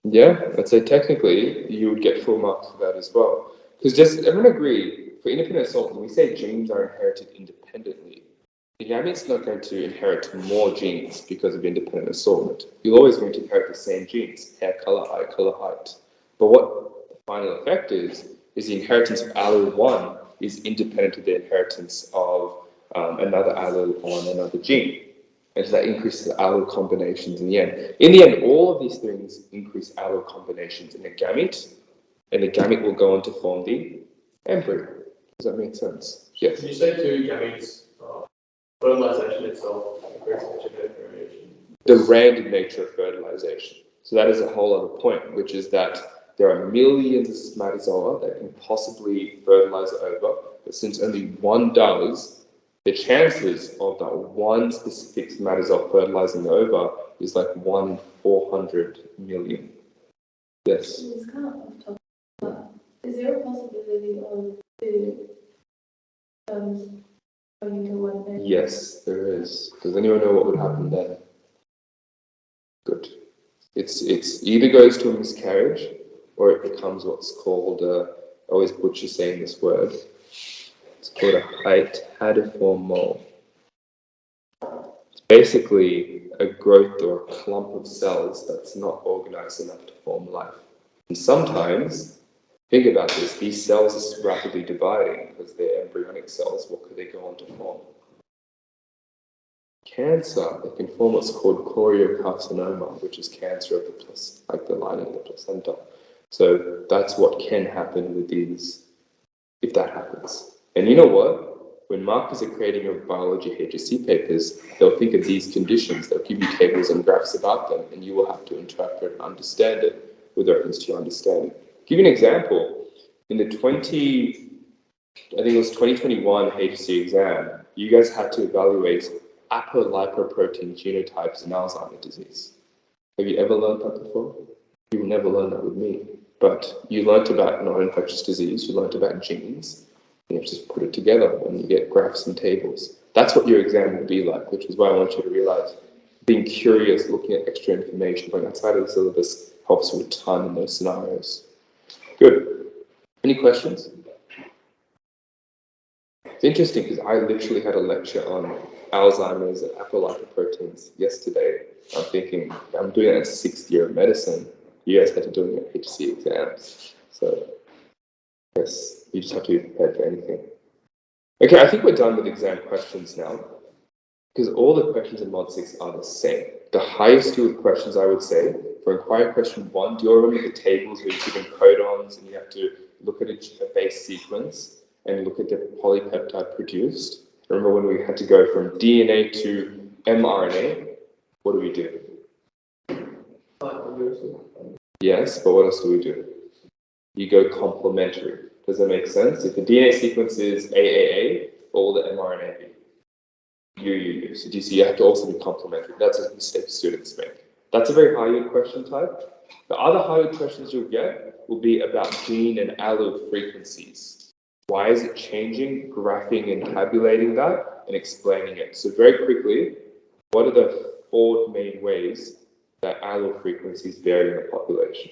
Yeah, I'd say technically you would get full marks for that as well. Because just everyone agree, for independent assortment, when we say genes are inherited independently, the gamete's not going to inherit more genes because of independent assortment. You're always going to inherit the same genes, hair color, eye color, height. But what the final effect is the inheritance of allele 1 is independent of the inheritance of another allele on another gene. And so that increases the allele combinations in the end. In the end, all of these things increase allele combinations in the gamete, and the gamete will go on to form the embryo. Does that make sense? Yes. You say 2 gametes, fertilization itself increases genetic variation. The random nature of fertilization. So that is a whole other point, which is that there are millions of spermatozoa that can possibly fertilize the ova, but since only one does, the chances of that one specific spermatozoa fertilizing the ova is like 1 in 400 million. Yes? It's kind of off topic, but is there a possibility of the Yes, there is. Does anyone know what would happen then? Good. It's either goes to a miscarriage or it becomes what's called, I always butcher saying this word, it's called a hydatidform mole. It's basically a growth or a clump of cells that's not organized enough to form life. And sometimes, think about this, these cells are rapidly dividing because they're embryonic cells. What could they go on to form? Cancer, they can form what's called Chlorocarcinoma, which is cancer of the lining of the placenta. So that's what can happen with these, if that happens. And you know what? When markers are creating your biology HSC papers, they'll think of these conditions, they'll give you tables and graphs about them, and you will have to interpret and understand it with reference to your understanding. Give you an example. In the 2021 HSC exam, you guys had to evaluate apolipoprotein genotypes in Alzheimer's disease. Have you ever learned that before? You will never learn that with me. But you learned about non-infectious disease, you learned about genes, and you just put it together and you get graphs and tables. That's what your exam will be like, which is why I want you to realize being curious, looking at extra information, going outside of the syllabus helps you a ton in those scenarios. Good. Any questions? It's interesting because I literally had a lecture on Alzheimer's and apolipoproteins yesterday. I'm thinking, I'm doing that in 6th year of medicine. You guys had to do it in HC exams. So, yes, you just have to be prepared for anything. Okay, I think we're done with exam questions now, because all the questions in Mod 6 are the same. The highest two questions, I would say, for inquiry question 1, do you all remember the tables where you're given codons and you have to look at a base sequence and look at the polypeptide produced? Remember when we had to go from DNA to mRNA? What do we do? Yes, but what else do we do? You go complementary. Does that make sense? If the DNA sequence is AAA, what will the mRNA be? UUU. So you have to also be complementary. That's a mistake students make. That's a very high-yield question type. The other high-yield questions you'll get will be about gene and allele frequencies. Why is it changing, graphing and tabulating that, and explaining it. So very quickly, what are the 4 main ways that allele frequencies vary in the population?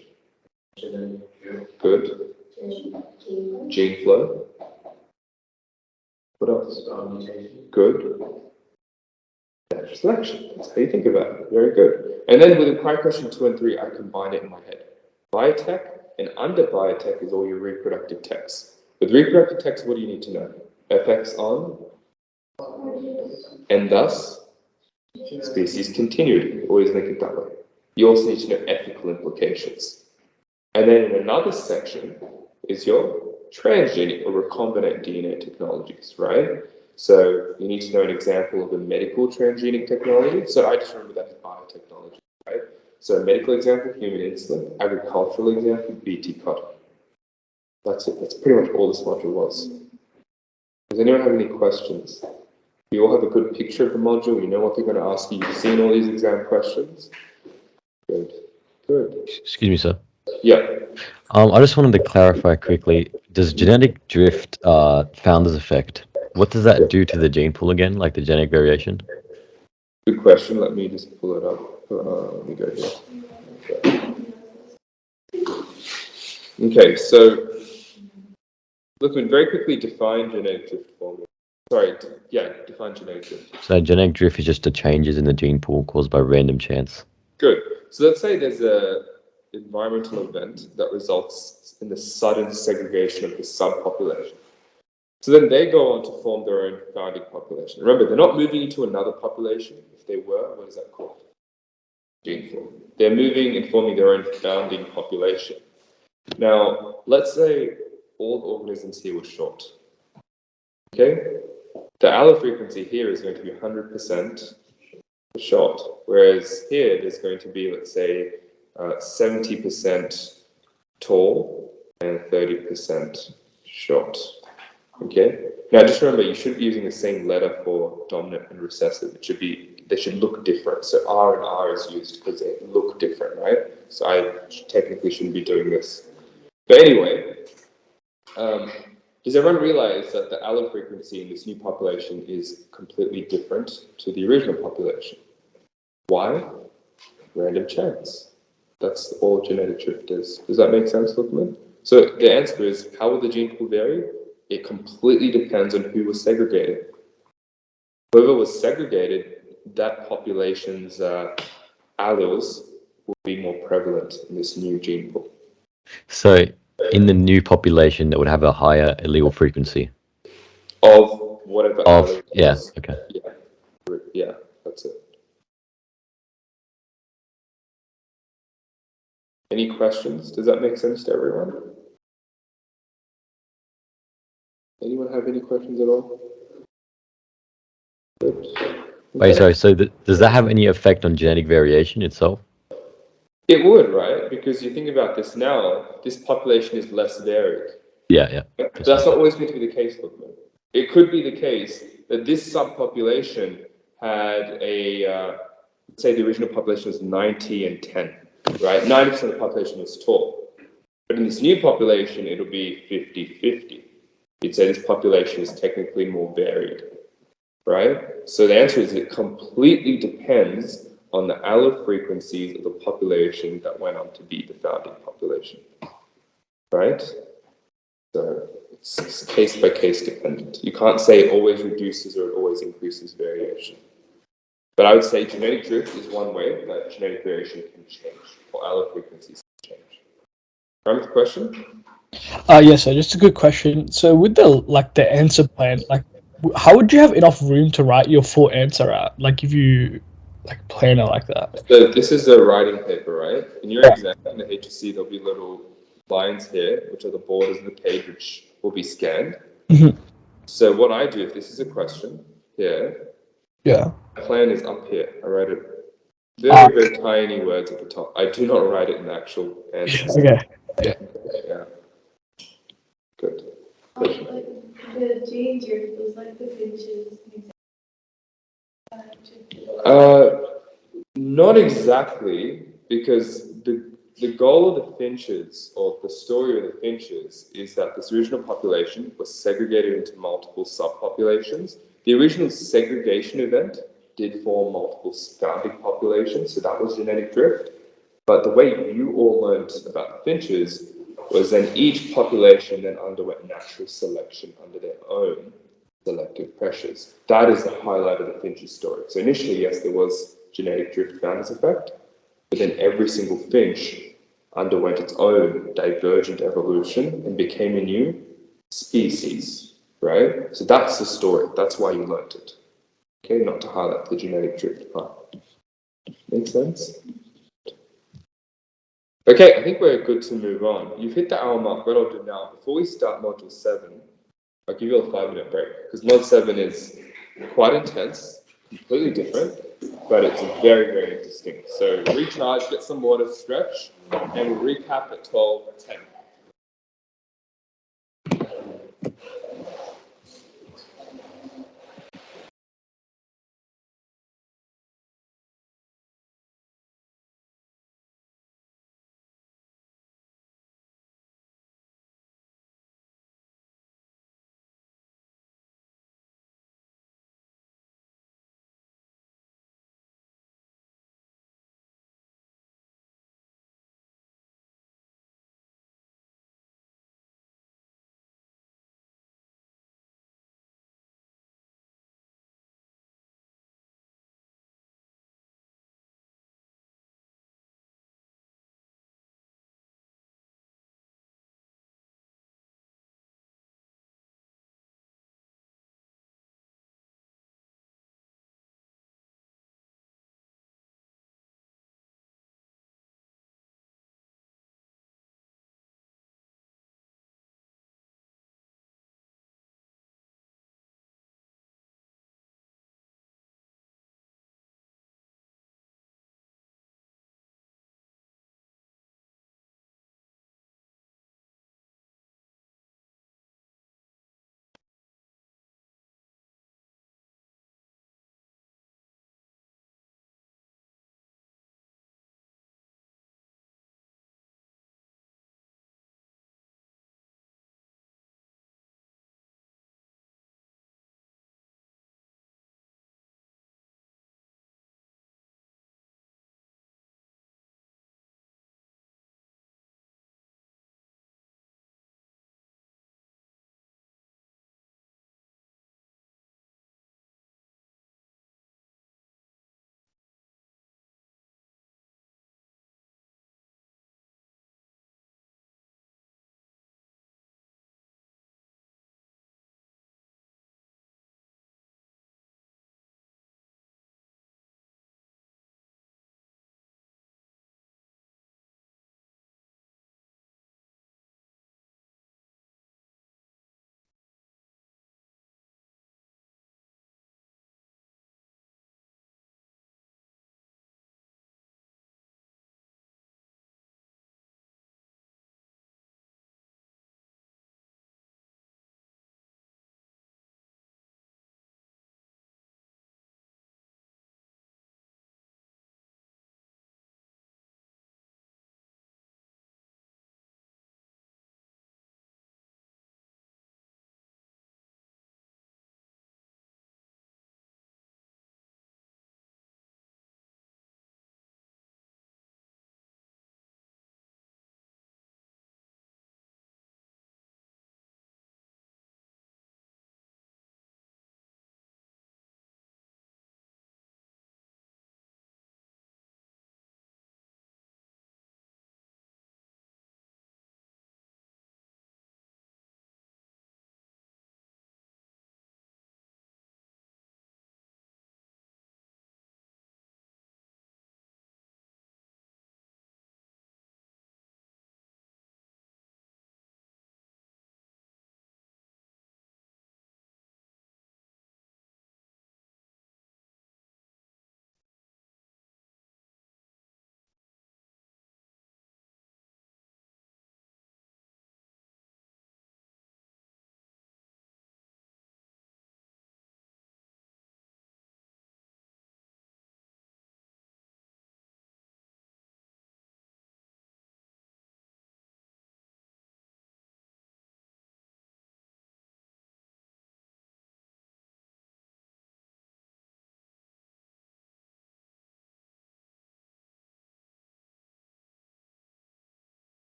Good. Gene flow. What else? Good. Natural selection. That's how you think about it. Very good. And then with inquiry question 2 and 3, I combine it in my head. Biotech and under biotech is all your reproductive techs. With reproductive techs, what do you need to know? Effects on and thus species continuity. Always think it that way. You also need to know ethical implications. And then in another section is your transgenic or recombinant DNA technologies, right? So you need to know an example of a medical transgenic technology. So I just remember that as biotechnology, right? So a medical example, human insulin. Agricultural example, BT cotton. That's it. That's pretty much all this module was. Does anyone have any questions? You all have a good picture of the module. You know what they're going to ask you. You've seen all these exam questions. Good. Good. Excuse me, sir. Yeah. I just wanted to clarify quickly. Does genetic drift, founder's effect, what does that do to the gene pool again, like the genetic variation? Good question. Let me just pull it up. Let me go here. Okay, so look, we very quickly define genetic drift formula. Sorry, define genetic drift. So genetic drift is just the changes in the gene pool caused by random chance. Good. So let's say there's a environmental event that results in the sudden segregation of the subpopulation. So then they go on to form their own founding population. Remember, they're not moving into another population. If they were, what is that called? Gene flow. They're moving and forming their own founding population. Now, let's say all organisms here were short. Okay? The allele frequency here is going to be 100% short, whereas here there's going to be, let's say, 70% tall and 30% short. Okay. Now, just remember, you shouldn't be using the same letter for dominant and recessive. They should look different. So R and R is used because they look different, right? So I technically shouldn't be doing this. But anyway, does everyone realize that the allofrequency in this new population is completely different to the original population? Why? Random chance. That's all genetic drift is. Does that make sense, Lukman? So the answer is, how will the gene pool vary? It completely depends on who was segregated. Whoever was segregated, that population's alleles will be more prevalent in this new gene pool. So in the new population that would have a higher allele frequency. Of whatever allele yeah, was. okay. Yeah, that's it. Any questions? Does that make sense to everyone? Anyone have any questions at all? Good. Wait, sorry, so does that have any effect on genetic variation itself? It would, right? Because you think about this now, this population is less varied. Yeah. But that's not always going to be the case, Lukman. It could be the case that this subpopulation had let's say the original population was 90 and 10, right? 90% of the population was tall. But in this new population, it'll be 50-50. You'd say this population is technically more varied, right? So the answer is it completely depends on the allofrequencies of the population that went on to be the founding population, right? So it's case by case dependent. You can't say it always reduces or it always increases variation. But I would say genetic drift is one way that genetic variation can change, or allofrequencies can change. Remember the question? Yeah, so just a good question. So with the answer plan, how would you have enough room to write your full answer out? Like if you plan it like that. So this is a writing paper, right? In your exam, in the HSC, there'll be little lines here, which are the borders of the page, which will be scanned. Mm-hmm. So what I do, if this is a question here, Yeah. my plan is up here. I write it very, very tiny words at the top. I do not write it in the actual answers. Okay. Yeah. Yeah. Good. The gene drift was like the finches. Not exactly, because the goal of the finches, or the story of the finches, is that this original population was segregated into multiple subpopulations. The original segregation event did form multiple founding populations, so that was genetic drift. But the way you all learned about the finches was then each population then underwent natural selection under their own selective pressures. That is the highlight of the finch's story. So initially, yes, there was genetic drift founders effect, but then every single finch underwent its own divergent evolution and became a new species, right? So that's the story. That's why you learnt it. Okay, not to highlight the genetic drift part. Make sense? Okay, I think we're good to move on. You've hit the hour mark. What I'll do now, before we start Module 7, I'll give you a 5-minute break, because Mod 7 is quite intense, completely different, but it's very, very interesting. So recharge, get some water, stretch, and we'll recap at 12:10.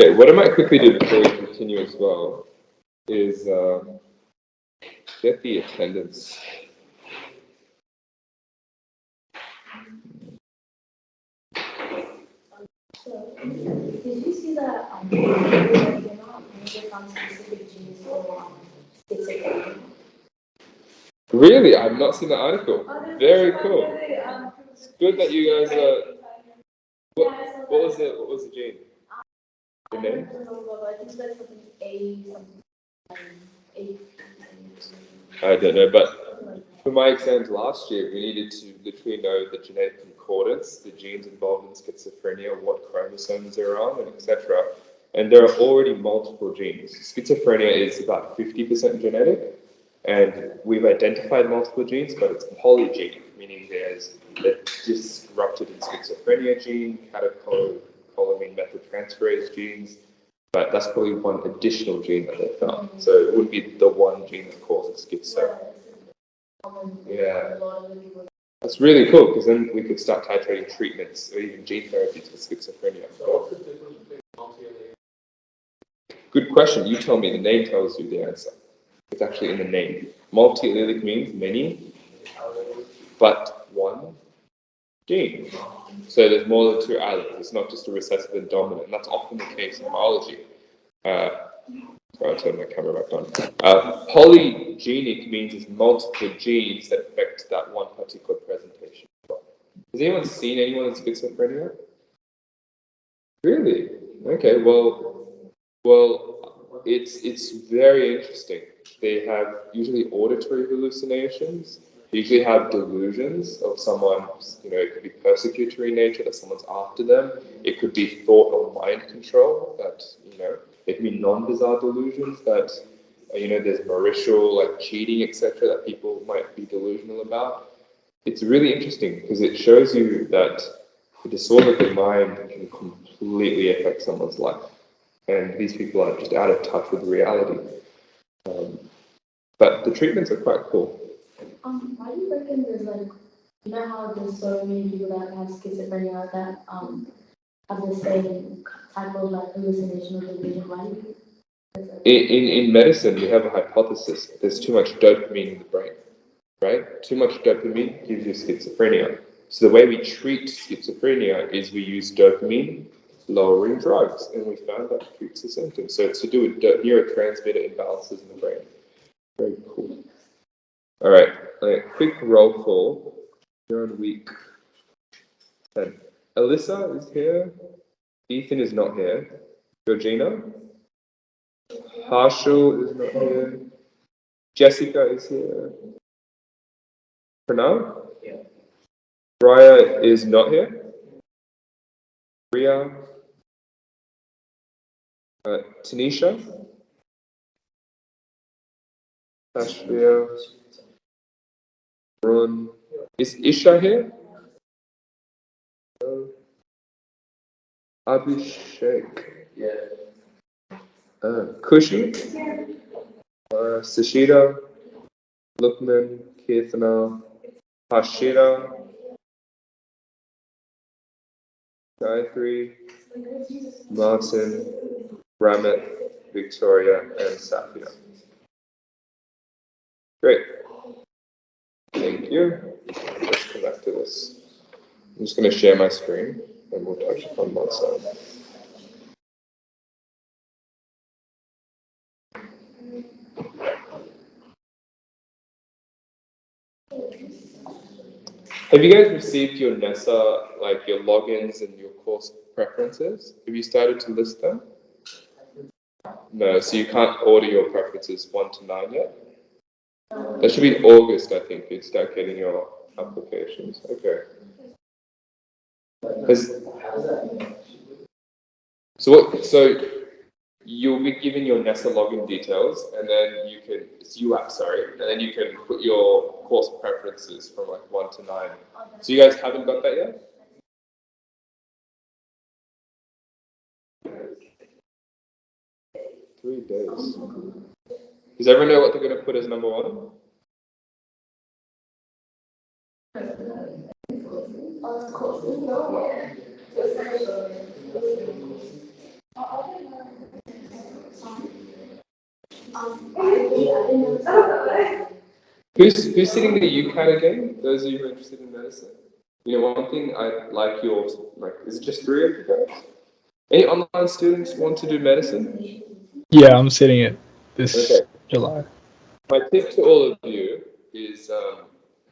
Okay, what I might quickly do before we continue as well is get the attendance. So, did you see that they're not measured on specific genes for schizophrenia? Really? I've not seen the article. Very cool. It's good that you guys what was the gene? The name? I don't know, but for my exams last year, we needed to literally know the genetic concordance, the genes involved in schizophrenia, what chromosomes they're on, and etc. And there are already multiple genes. Schizophrenia is about 50% genetic, and we've identified multiple genes, but it's polygenic, meaning there's the disrupted in schizophrenia gene, catecholamine methyltransferase genes, but that's probably one additional gene that they found. So it wouldn't be the one gene that causes schizo. Yeah. That's really cool, because then we could start titrating treatments or even gene therapies for schizophrenia. Good question. You tell me. The name tells you the answer. It's actually in the name. Multi-allelic means many, but one gene. So there's more than two alleles. It's not just a recessive and dominant. And that's often the case in biology. I'll turn my camera back on. Polygenic means there's multiple genes that affect that one particular presentation. Has anyone seen anyone with schizophrenia? Really? Okay, well, it's very interesting. They have usually auditory hallucinations. They usually have delusions of someone, it could be persecutory in nature, that someone's after them. It could be thought or mind control, that, it could be non-bizarre delusions that, there's marital, like cheating, etc., that people might be delusional about. It's really interesting because it shows you that the disorder of the mind can completely affect someone's life. And these people are just out of touch with reality. But the treatments are quite cool. Why do you reckon there's how there's so many people that have schizophrenia that have the same type of hallucination or delusion? Why do you in medicine, we have a hypothesis. There's too much dopamine in the brain, right? Too much dopamine gives you schizophrenia. So the way we treat schizophrenia is we use dopamine lowering drugs, and we found that treats the symptoms. So it's to do with neurotransmitter imbalances in the brain. Very cool. All right, a quick roll call. You're on week 10. Alyssa is here. Ethan is not here. Georgina? Harshal is not here. Jessica is here. Pranav? Yeah. Raya is not here. Ria? Tanisha? Ashvia? Run? Is Isha here? Abhishek? Yeah. Kushi? Sashida? Lukman? Kirtana? Hashira? Gayatri? Martin? Ramit? Victoria? And Safia. Great. Thank you. Let's come back to this. I'm just going to share my screen and we'll touch upon one side. Have you guys received your NESA, like your logins and your course preferences? Have you started to list them? No, so you can't order your preferences 1 to 9 yet? That should be August, I think, you'd start getting your applications. Okay. So you'll be given your NESA login details, and then it's UAP, sorry, and then you can put your course preferences from 1 to 9. So you guys haven't got that yet? Three days. Does everyone know what they're going to put as number 1? Who's sitting the UCAT again? Those of you who are interested in medicine. You know, one thing I like yours, like, is it just 3 of you guys? Any online students want to do medicine? Yeah, I'm sitting it this July. My tip to all of you is,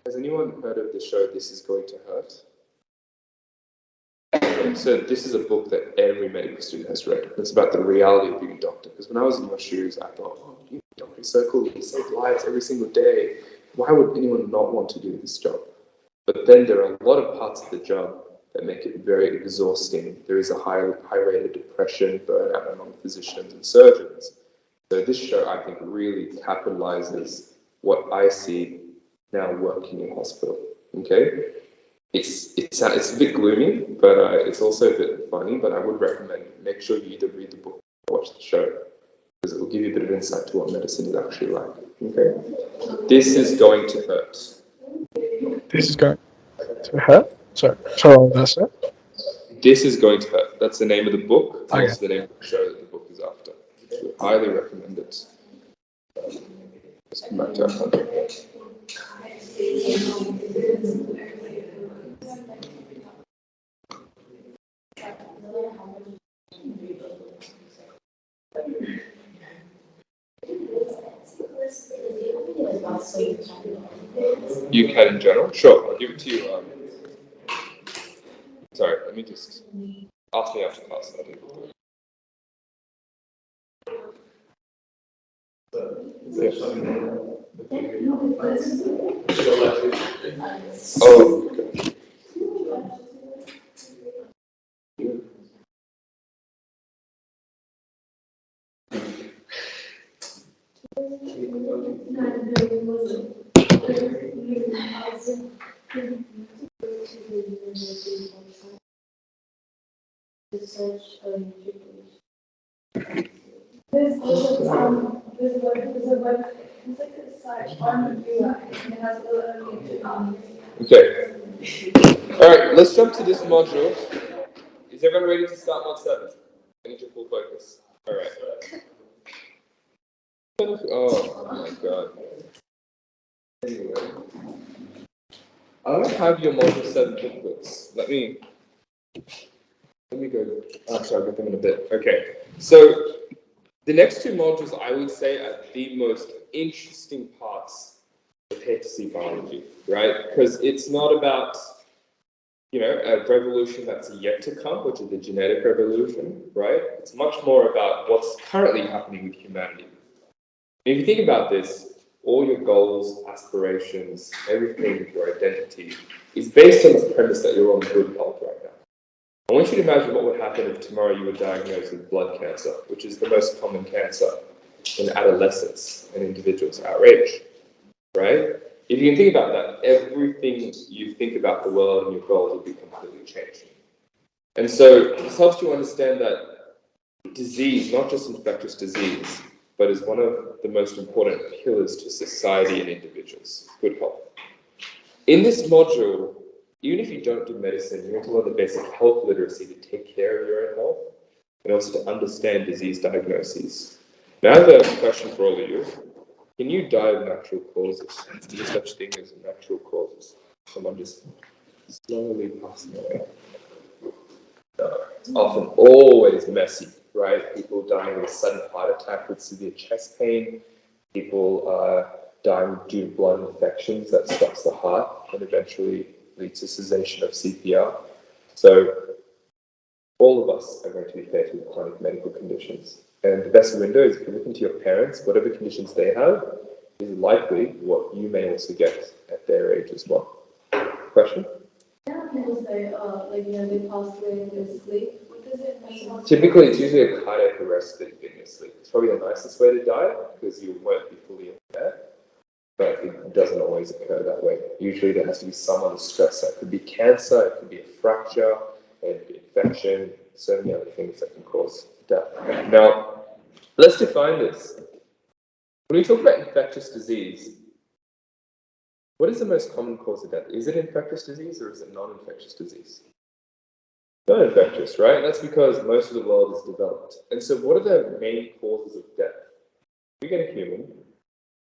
has anyone heard of the show This Is Going to Hurt? So this is a book that every medical student has read. It's about the reality of being a doctor. Because when I was in your shoes, I thought, oh, being a doctor is so cool. You save lives every single day. Why would anyone not want to do this job? But then there are a lot of parts of the job that make it very exhausting. There is a high rate of depression, burnout among physicians and surgeons. So this show, I think, really capitalizes what I see now working in hospital. Okay, it's a bit gloomy, but it's also a bit funny. But I would recommend make sure you either read the book or watch the show, because it will give you a bit of insight to what medicine is actually like. Okay, this is going to hurt. This is going to hurt? Sorry, what was that? This is going to hurt. That's the name of the book. Okay. Also the name of the show that the book is after. I highly recommend it. Let's come back to our content. UCAT in general? Sure, I'll give it to you. Sorry, let me just ask me after class. I'll do it. Oh, okay. Okay. All right, let's jump to this module. Is everyone ready to start mod 7? I need your full focus. All right. Oh my god. Anyway, I don't have your module 7 booklets. Let me go. Oh, sorry, I'll get them in a bit. Okay. So the next 2 modules, I would say, are the most interesting parts of HSC Biology, right? Because it's not about, you know, a revolution that's yet to come, which is the genetic revolution, right? It's much more about what's currently happening with humanity. If you think about this, all your goals, aspirations, everything, your identity, is based on the premise that you're on good health right now. I want you to imagine what would happen if tomorrow you were diagnosed with blood cancer, which is the most common cancer in adolescents and individuals our age, right? If you can think about that, everything you think about the world and your goals will be completely changed. And so this helps you understand that disease, not just infectious disease, but is one of the most important pillars to society and individuals, good health. In this module, even if you don't do medicine, you're going to learn the basic health literacy to take care of your own health and also to understand disease diagnoses. Now I have a question for all of you. Can you die of natural causes? Is there such thing as natural causes? Someone just slowly passing away. It's often always messy, right? People dying of a sudden heart attack with severe chest pain. People dying due to blood infections that stops the heart and eventually leads to cessation of CPR. So all of us are going to be faced with chronic medical conditions. And the best window is if you look into your parents, whatever conditions they have is likely what you may also get at their age as well. Question? People say, like, you know, they pass away in their sleep. Typically, it's usually a cardiac arrest that you get in your sleep. It's probably the nicest way to die because you won't be fully impaired, but it doesn't always occur that way. Usually, there has to be some other stressor. It could be cancer, it could be a fracture, an infection, so many other things that can cause death. Now, let's define this. When we talk about infectious disease, what is the most common cause of death? Is it infectious disease or is it non-infectious disease? Non-infectious, right? That's because most of the world is developed. And so what are the main causes of death? we get a human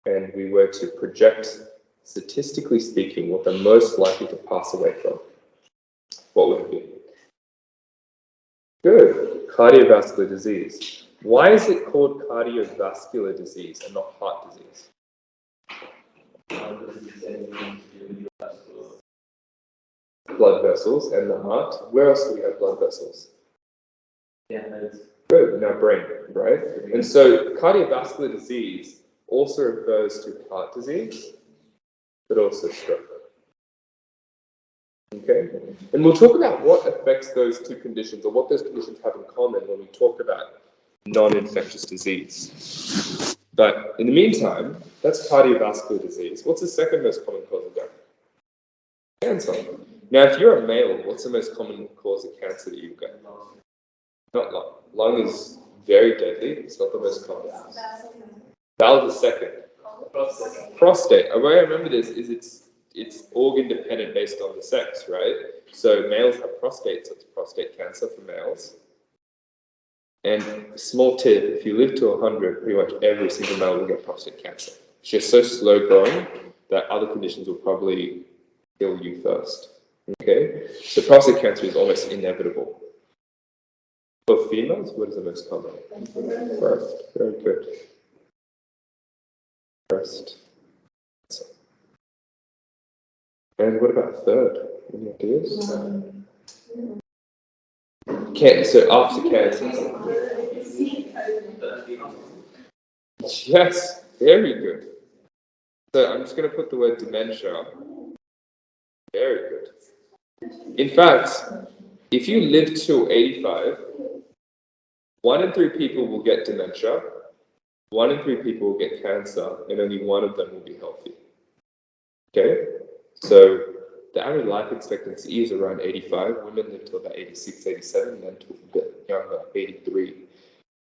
and we were to project, statistically speaking, what they're most likely to pass away from, what would it be? Good. Cardiovascular disease. Why is it called cardiovascular disease and not heart disease? Blood vessels and the heart. Where else do we have blood vessels? Good, in our brain, right? And so cardiovascular disease also refers to heart disease, but also stroke. Okay? And we'll talk about what affects those two conditions, or what those conditions have in common when we talk about non-infectious disease. But in the meantime, that's cardiovascular disease. What's the second most common cause of death? Cancer. Now, if you're a male, what's the most common cause of cancer that you get? Not lung. Lung is very deadly. It's not the most common. Valve is second. Prostate. The way I remember this is it's organ dependent based on the sex, right? So males have prostate, so it's prostate cancer for males. And small tip, if you live to 100, pretty much every single male will get prostate cancer. It's just so slow growing that other conditions will probably kill you first. Okay? So prostate cancer is almost inevitable. For females, what is the most common? Breast. Very good. Breast. And what about third? Any ideas? Cancer, after cancer. Yes, very good. So I'm just going to put the word dementia. Very good. In fact, if you live till 85, 1 in 3 people will get dementia, 1 in 3 people will get cancer, and only 1 of them will be healthy. Okay? So the average life expectancy is around 85. Women live till about 86, 87, men till a bit younger, 83.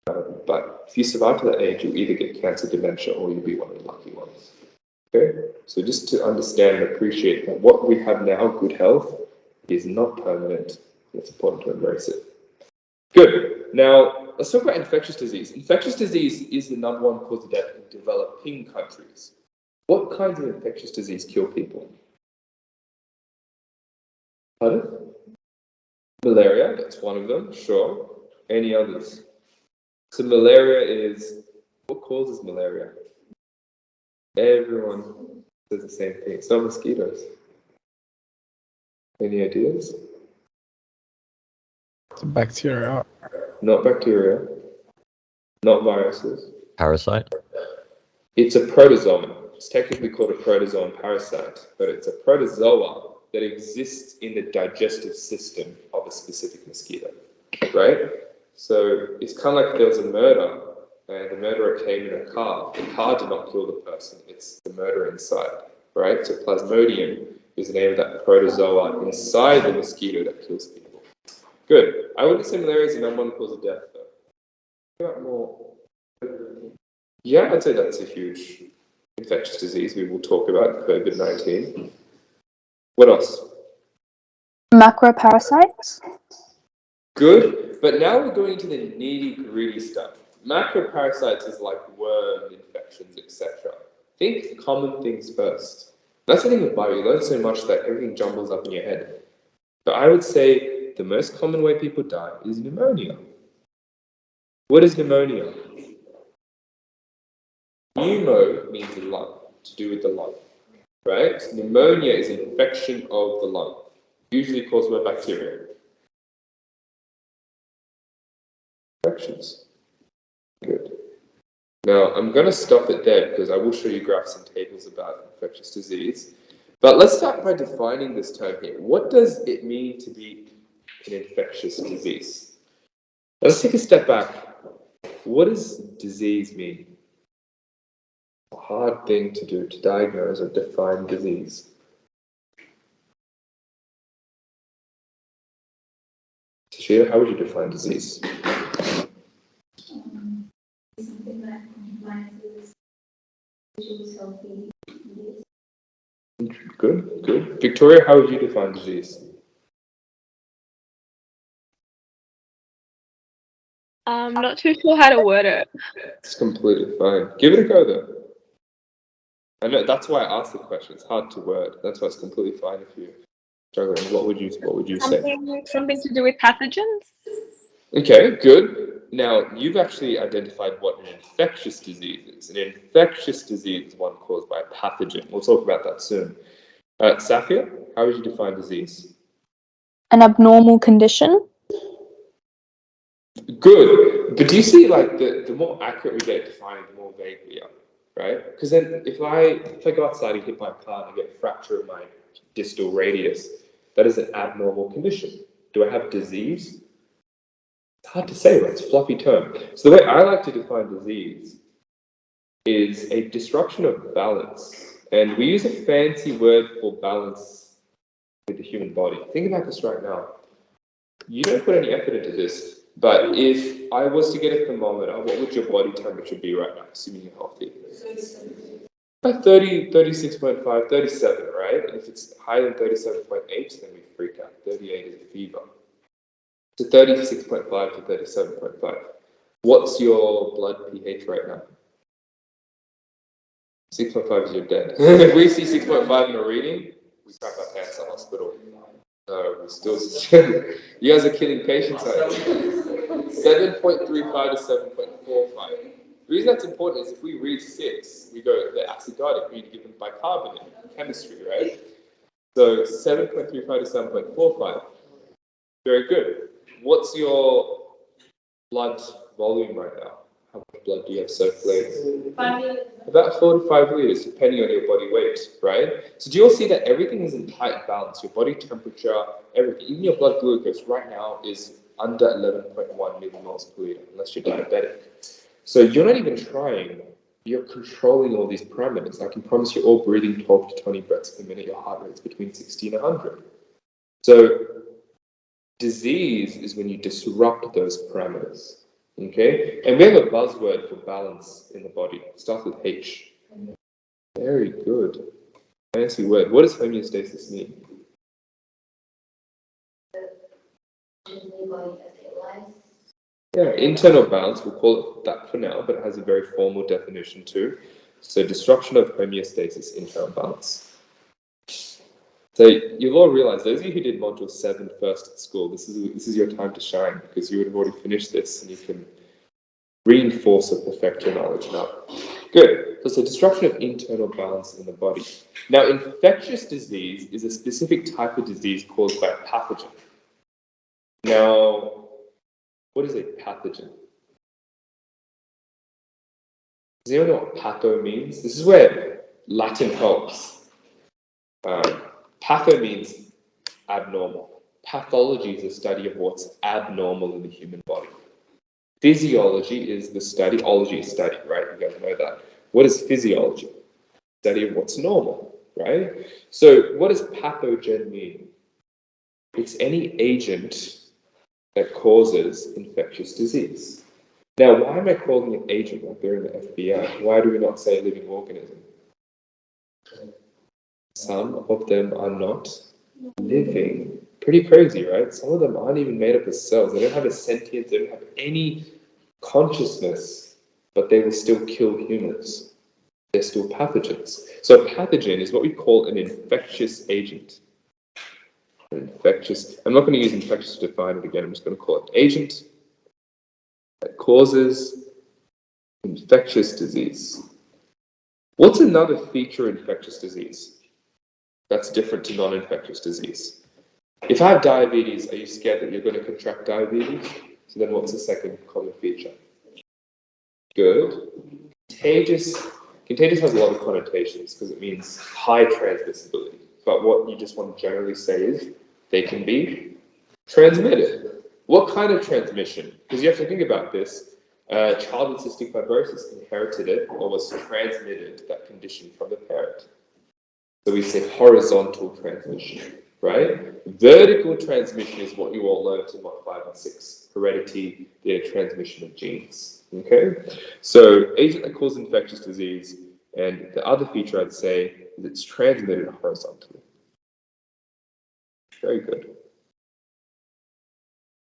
But if you survive to that age, you'll either get cancer, dementia, or you'll be one of the lucky ones. Okay? So just to understand and appreciate that what we have now, good health, is not permanent. It's important to embrace it. Good. Now, let's talk about infectious disease. Infectious disease is the #1 cause of death in developing countries. What kinds of infectious disease kill people? Pardon? Malaria, that's one of them, sure. Any others? So malaria is, what causes malaria? Everyone says the same thing. It's not mosquitoes. Any ideas? It's a bacteria. Not bacteria. Not viruses. Parasite. It's a protozoan. It's technically called a protozoan parasite, but it's a protozoa that exists in the digestive system of a specific mosquito, right? So it's kind of like there was a murder, and the murderer came in a car. The car did not kill the person. It's the murderer inside, right? So Plasmodium is the name of that protozoa inside the mosquito that kills people. Good. I wouldn't say malaria is the #1 cause of death, though. What about more? Yeah, I'd say that's a huge infectious disease. We will talk about COVID-19. What else? Macroparasites. Good, but now we're going into the nitty-gritty stuff. Macroparasites is like worm infections, etc. Think common things first. That's the thing with bio. You learn so much that everything jumbles up in your head. But I would say the most common way people die is pneumonia. What is pneumonia? Pneumo means lung, to do with the lung, right? Pneumonia is an infection of the lung, usually caused by bacteria. Infections. Good. Now, I'm going to stop it there because I will show you graphs and tables about infectious disease. But let's start by defining this term here. What does it mean to be an infectious disease? Let's take a step back. What does disease mean? A hard thing to do, to diagnose or define disease. Tashira, how would you define disease? Something that comprises individuals healthy. Good, good. Victoria, how would you define disease? Not too sure how to word it. It's completely fine. Give it a go though. I know that's why I asked the question. It's hard to word. That's why it's completely fine if you're struggling. What would you say? Something to do with pathogens? Okay, good. Now you've actually identified what an infectious disease is. An infectious disease is one caused by a pathogen. We'll talk about that soon. Safia, how would you define disease? An abnormal condition. Good. But do you see, like, the more accurate we get at defining, the more vague we are, right? Because then if I go outside and hit my car and I get a fracture of my distal radius, that is an abnormal condition. Do I have disease? It's hard to say, right? It's a fluffy term. So the way I like to define disease is a disruption of balance. And we use a fancy word for balance with the human body. Think about this right now. You don't put any effort into this, but if I was to get a thermometer, what would your body temperature be right now, assuming you're healthy? About 30, 36.5, 37, right? And if it's higher than 37.8, then we freak out. 38 is a fever. So 36.5 to 37.5. What's your blood pH right now? 6.5 is you're dead. If we see 6.5 in a reading, we crap our pants at hospital. No, we still. You guys are killing patients. 7.35 to 7.45. The reason that's important is if we read 6, we go the acidotic, we need to give them bicarbonate in chemistry, right? So 7.35 to 7.45. Very good. What's your blood volume right now? How much blood do you have circulating? 5 liters. About 4 to 5 liters, depending on your body weight, right? So do you all see that everything is in tight balance? Your body temperature, everything, even your blood glucose right now is under 11.1 millimoles per liter, unless you're diabetic. So you're not even trying, you're controlling all these parameters. I can promise you're all breathing 12 to 20 breaths per minute, your heart rate's between 60 and 100. So disease is when you disrupt those parameters. Okay, and we have a buzzword for balance in the body. It starts with H. Very good. Fancy word. What does homeostasis mean? Yeah, internal balance, we'll call it that for now, but it has a very formal definition too. So disruption of homeostasis, internal balance. So you'll all realize, those of you who did module 7 first at school, this is your time to shine, because you would have already finished this and you can reinforce or perfect your knowledge now. Good. So it's a disruption of internal balance in the body. Now, infectious disease is a specific type of disease caused by a pathogen. Now, what is a pathogen? Does anyone know what patho means? This is where Latin helps. Patho means abnormal. Pathology is a study of what's abnormal in the human body. Physiology is the study, ology is study, right? You guys know that. What is physiology? Study of what's normal, right? So what does pathogen mean? It's any agent that causes infectious disease. Now, why am I calling it agent like they're in the FBI? Why do we not say living organism? Some of them are not living. Pretty crazy, right? Some of them aren't even made up of cells. They don't have a sentience, they don't have any consciousness, but they will still kill humans. They're still pathogens. So a pathogen is what we call an infectious agent. Infectious. I'm not going to use infectious to define it again. I'm just going to call it agent that causes infectious disease. What's another feature of infectious disease that's different to non-infectious disease? If I have diabetes, are you scared that you're going to contract diabetes? So then what's the second common feature? Good. Contagious has a lot of connotations because it means high transmissibility. But what you just want to generally say is they can be transmitted. What kind of transmission? Because you have to think about this. A child with cystic fibrosis inherited it or was transmitted that condition from the parent. So we say horizontal transmission, right? Vertical transmission is what you all learned in Mod 5 and 6. Heredity, the transmission of genes. Okay? So agent that causes infectious disease, and the other feature I'd say is it's transmitted horizontally. Very good.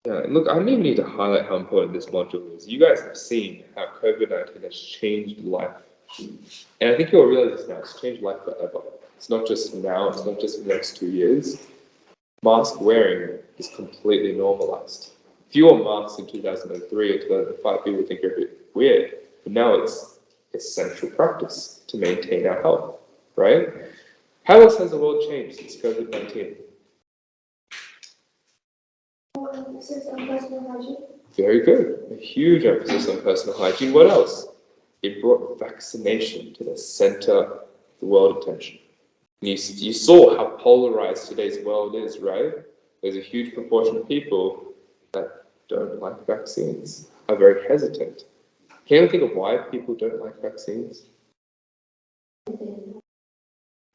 Yeah, look, I don't even need to highlight how important this module is. You guys have seen how COVID-19 has changed life. And I think you'll realize this now, it's changed life forever. It's not just now, it's not just in the next 2 years. Mask wearing is completely normalized. If you wore masks in 2003 or 2005, people would think you're a bit weird. But now it's essential practice to maintain our health, right? How else has the world changed since COVID-19? Emphasis on personal hygiene. Very good. A huge emphasis on personal hygiene. What else? It brought vaccination to the center of the world attention. You saw how polarized today's world is, right? There's a huge proportion of people that don't like vaccines, are very hesitant. Can you think of why people don't like vaccines?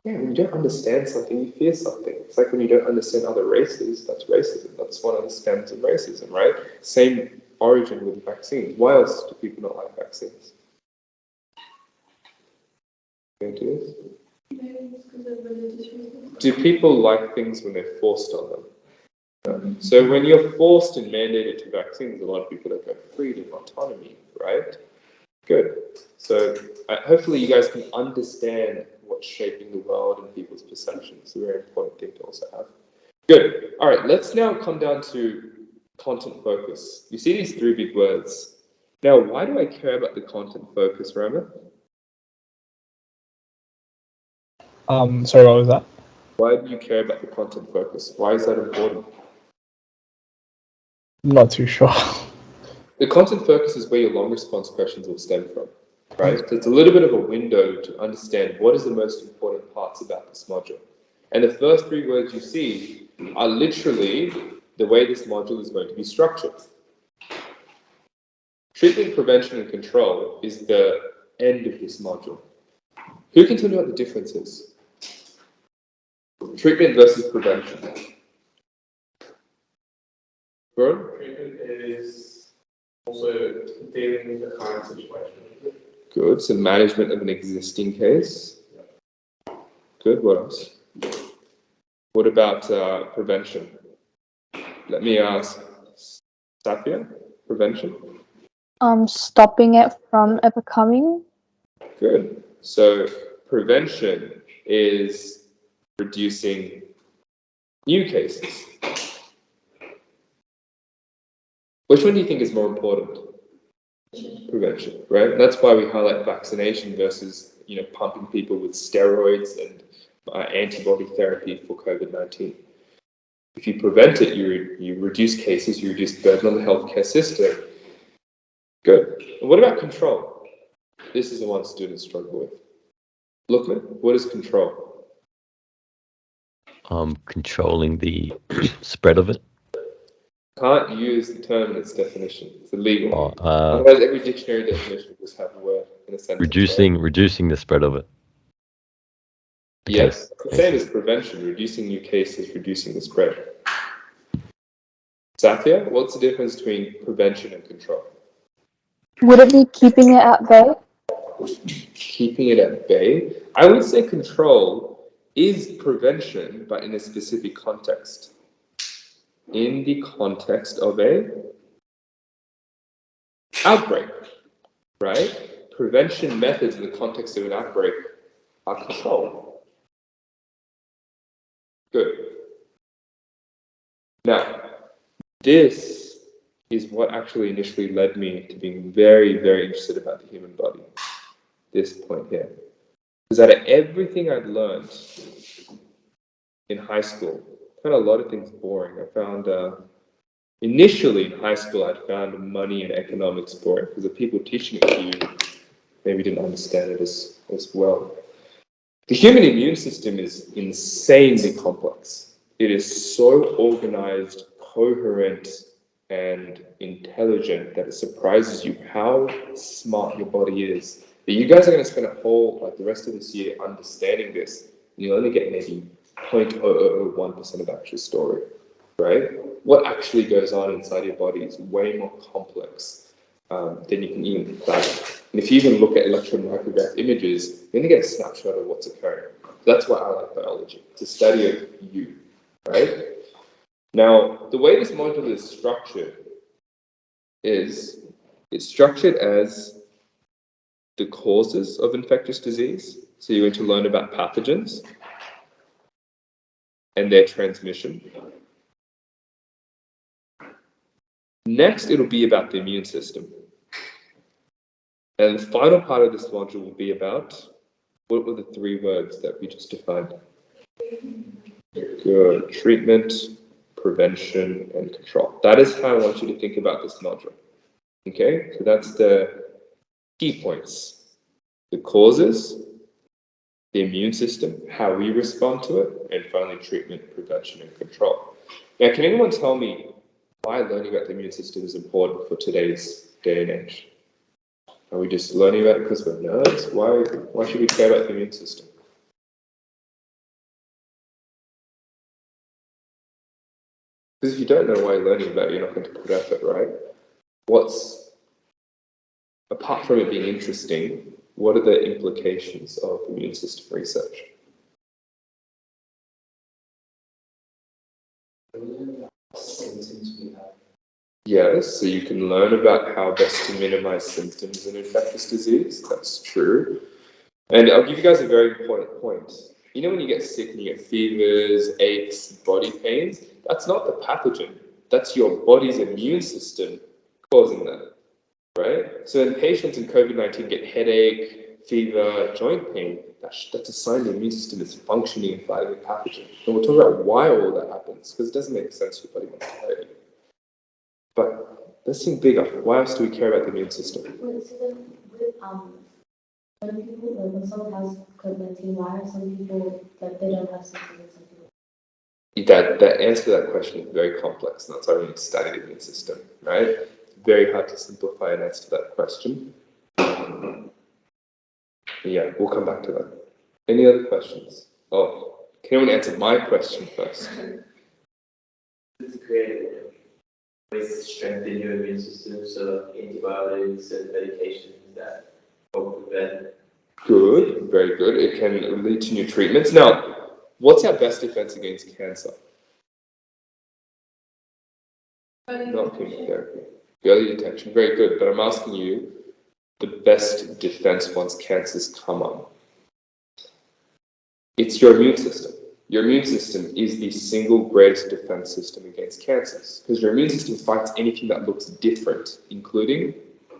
Yeah, when you don't understand something, you fear something. It's like when you don't understand other races, that's racism. That's one of the stems of racism, right? Same origin with vaccines. Why else do people not like vaccines? Ideas? Do people like things when they're forced on them? No. So when you're forced and mandated to vaccines, a lot of people that go freedom, autonomy, right? Good. So hopefully you guys can understand what's shaping the world and people's perceptions. It's a very important thing to also have. Good. All right, let's now come down to content focus. You see these three big words. Now, why do I care about the content focus, Roman? Sorry, what was that? Why do you care about the content focus? Why is that important? I'm not too sure. The content focus is where your long response questions will stem from, right? So it's a little bit of a window to understand what is the most important parts about this module. And the first three words you see are literally the way this module is going to be structured. Treatment, prevention, and control is the end of this module. Who can tell me what the difference is? Treatment versus prevention. Bro? Treatment is also dealing with the current situation. Good. So management of an existing case. Good. What else? What about prevention? Let me ask Safia. Prevention. Stopping it from ever coming. Good. So prevention is reducing new cases. Which one do you think is more important? Prevention, right? And that's why we highlight vaccination versus, pumping people with steroids and antibody therapy for COVID-19. If you prevent it, you reduce cases, you reduce burden on the healthcare system. Good. And what about control? This is the one students struggle with. Lookman, what is control? Controlling the spread of it. Can't use the term in its definition. It's illegal. Oh, Otherwise, every dictionary definition will just have a word in a sentence. reducing the spread of it. Yes, the same as prevention, reducing new cases, reducing the spread. Sathya, what's the difference between prevention and control? Would it be keeping it at bay? Keeping it at bay? I would say control is prevention, but in a specific context. In the context of a outbreak, right? Prevention methods in the context of an outbreak are control. Good. Now, this is what actually initially led me to being very, very interested about the human body. This point here. Because out of everything I'd learned in high school, I found a lot of things boring. I found, initially in high school, I'd found money and economics boring because the people teaching it to you maybe didn't understand it as well. The human immune system is insanely complex. It is so organized, coherent, and intelligent that it surprises you how smart your body is. But you guys are going to spend the rest of this year understanding this, and you'll only get maybe 0.0001% of the actual story, right? What actually goes on inside your body is way more complex than you can even fathom. And if you even look at electron micrograph images, you're going to get a snapshot of what's occurring. That's why I like biology. It's a study of you, right? Now, the way this module is structured is it's structured as the causes of infectious disease. So you're going to learn about pathogens and their transmission. Next, it'll be about the immune system. And the final part of this module will be about, what were the 3 words that we just defined? Good. Treatment, prevention, and control. That is how I want you to think about this module. Okay, so that's the key points. The causes, the immune system, how we respond to it, and finally treatment, prevention, and control. Now, can anyone tell me why learning about the immune system is important for today's day and age? Are we just learning about it because we're nerds? Why should we care about the immune system? Because if you don't know why you're learning about it, you're not going to put effort, right? Apart from it being interesting, what are the implications of immune system research? Symptoms we have. Yes, so you can learn about how best to minimize symptoms in infectious disease. That's true. And I'll give you guys a very important point. You know when you get sick and you get fevers, aches, body pains? That's not the pathogen. That's your body's immune system causing that, right? So when patients in COVID-19 get headache, fever, joint pain, that's a sign the immune system is functioning and fighting the pathogen. And we'll talk about why all that happens, because it doesn't make sense your body wants to hurt you. But let's think bigger. Why else do we care about the immune system? Wait, so then when people, like when someone has COVID-19, why are some people that they don't have symptoms and some people? That answer to that question is very complex, and that's why we need to study the immune system, right? It's very hard to simplify an answer to that question. Yeah, we'll come back to that. Any other questions? Oh, can anyone answer my question first? It's great ways to strengthen your immune system, so antibiotics and medications that help prevent. Good, very good. It can lead to new treatments. Now, what's our best defense against cancer? Not chemotherapy. Early detection, very good. But I'm asking you, the best defense once cancers come up. It's your immune system. Your immune system is the single greatest defense system against cancers, because your immune system fights anything that looks different, including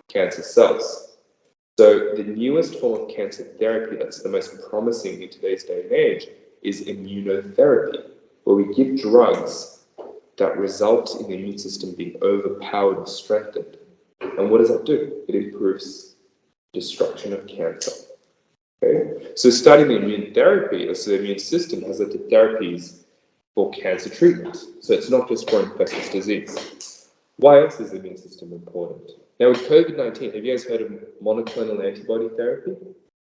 cancer cells. So the newest form of cancer therapy that's the most promising in today's day and age is immunotherapy, where we give drugs that result in the immune system being overpowered or strengthened. And what does that do? It improves destruction of cancer. Okay? So studying the immune therapy, so the immune system has led to therapies for cancer treatment. So it's not just for infectious disease. Why else is the immune system important? Now with COVID-19, have you guys heard of monoclonal antibody therapy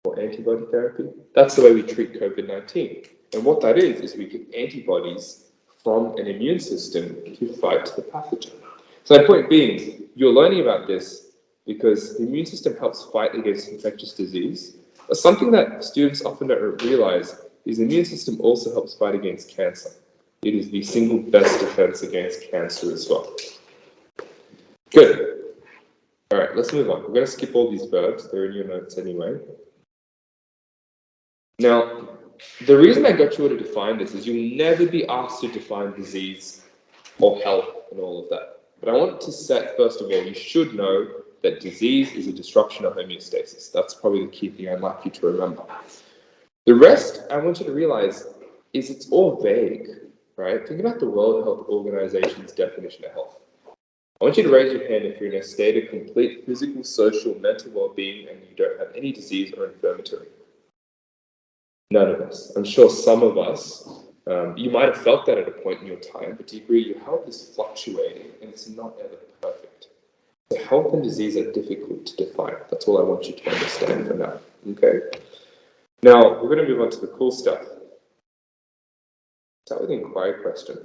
or antibody therapy? That's the way we treat COVID-19. And what that is we get antibodies from an immune system to fight the pathogen. So my point being, you're learning about this because the immune system helps fight against infectious disease. But something that students often don't realize is the immune system also helps fight against cancer. It is the single best defense against cancer as well. Good. All right, let's move on. We're going to skip all these verbs. They're in your notes anyway. Now, the reason I got you all to define this is you'll never be asked to define disease or health and all of that. But I want to set, first of all, you should know that disease is a disruption of homeostasis. That's probably the key thing I'd like you to remember. The rest, I want you to realize, is it's all vague, right? Think about the World Health Organization's definition of health. I want you to raise your hand if you're in a state of complete physical, social, mental well-being and you don't have any disease or infirmity. None of us. I'm sure some of us, you might have felt that at a point in your time, but do you agree your health is fluctuating and it's not ever perfect? So health and disease are difficult to define. That's all I want you to understand for now. Okay? Now, we're going to move on to the cool stuff. Start with the inquiry question.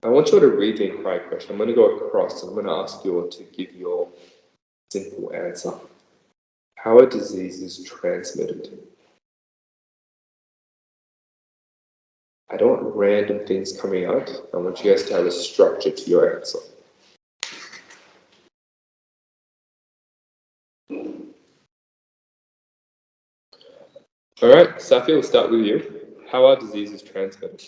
I want you all to read the inquiry question. I'm going to go across and I'm going to ask you all to give your simple answer. How are diseases transmitted? I don't want random things coming out. I want you guys to have a structure to your answer. All right, Safi, we'll start with you. How are diseases transmitted?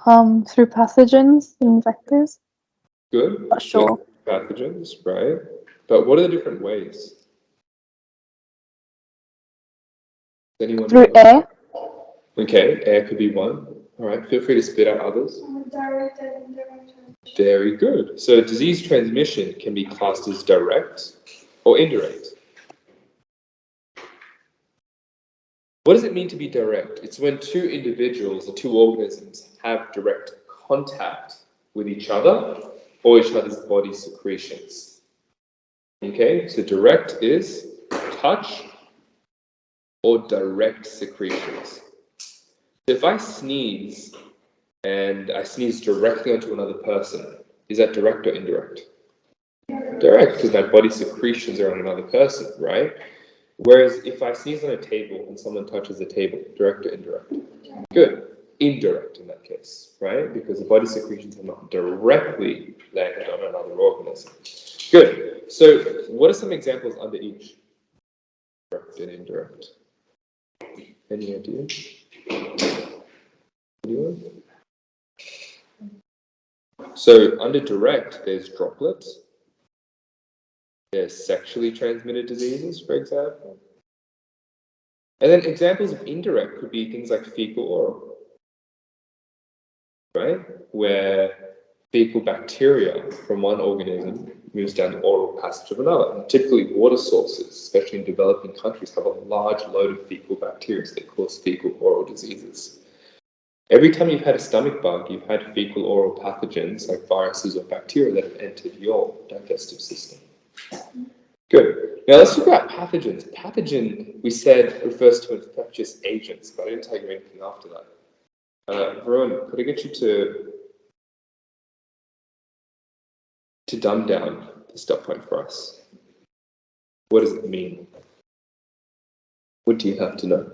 Through pathogens and vectors. Good. Not sure. Pathogens, right? But what are the different ways? Anyone Through know? air. Okay, air could be one. All right, feel free to spit out others. Direct and indirect. Very good. So disease transmission can be classed as direct or indirect. What does it mean to be direct? It's when two individuals or two organisms have direct contact with each other or each other's body secretions. Okay, so direct is touch or direct secretions. If I sneeze and I sneeze directly onto another person, is that direct or indirect? Direct, because my body secretions are on another person, right? Whereas if I sneeze on a table and someone touches the table, direct or indirect? Good. Indirect in that case, right? Because the body secretions have not directly landed on another organism. Good. So what are some examples under each? Direct and indirect. Any idea? Anyone? So under direct, there's droplets. There's sexually transmitted diseases, for example. And then examples of indirect could be things like fecal oral, right? Where fecal bacteria from one organism moves down the oral passage of another. And typically water sources, especially in developing countries, have a large load of fecal bacteria, so they cause fecal oral diseases. Every time you've had a stomach bug, you've had fecal oral pathogens like viruses or bacteria that have entered your digestive system. Good. Now let's talk about pathogens. Pathogen, we said, refers to infectious agents, but I didn't tell you anything after that. Varun, could I get you to dumb down the stop point for us? What does it mean? What do you have to know?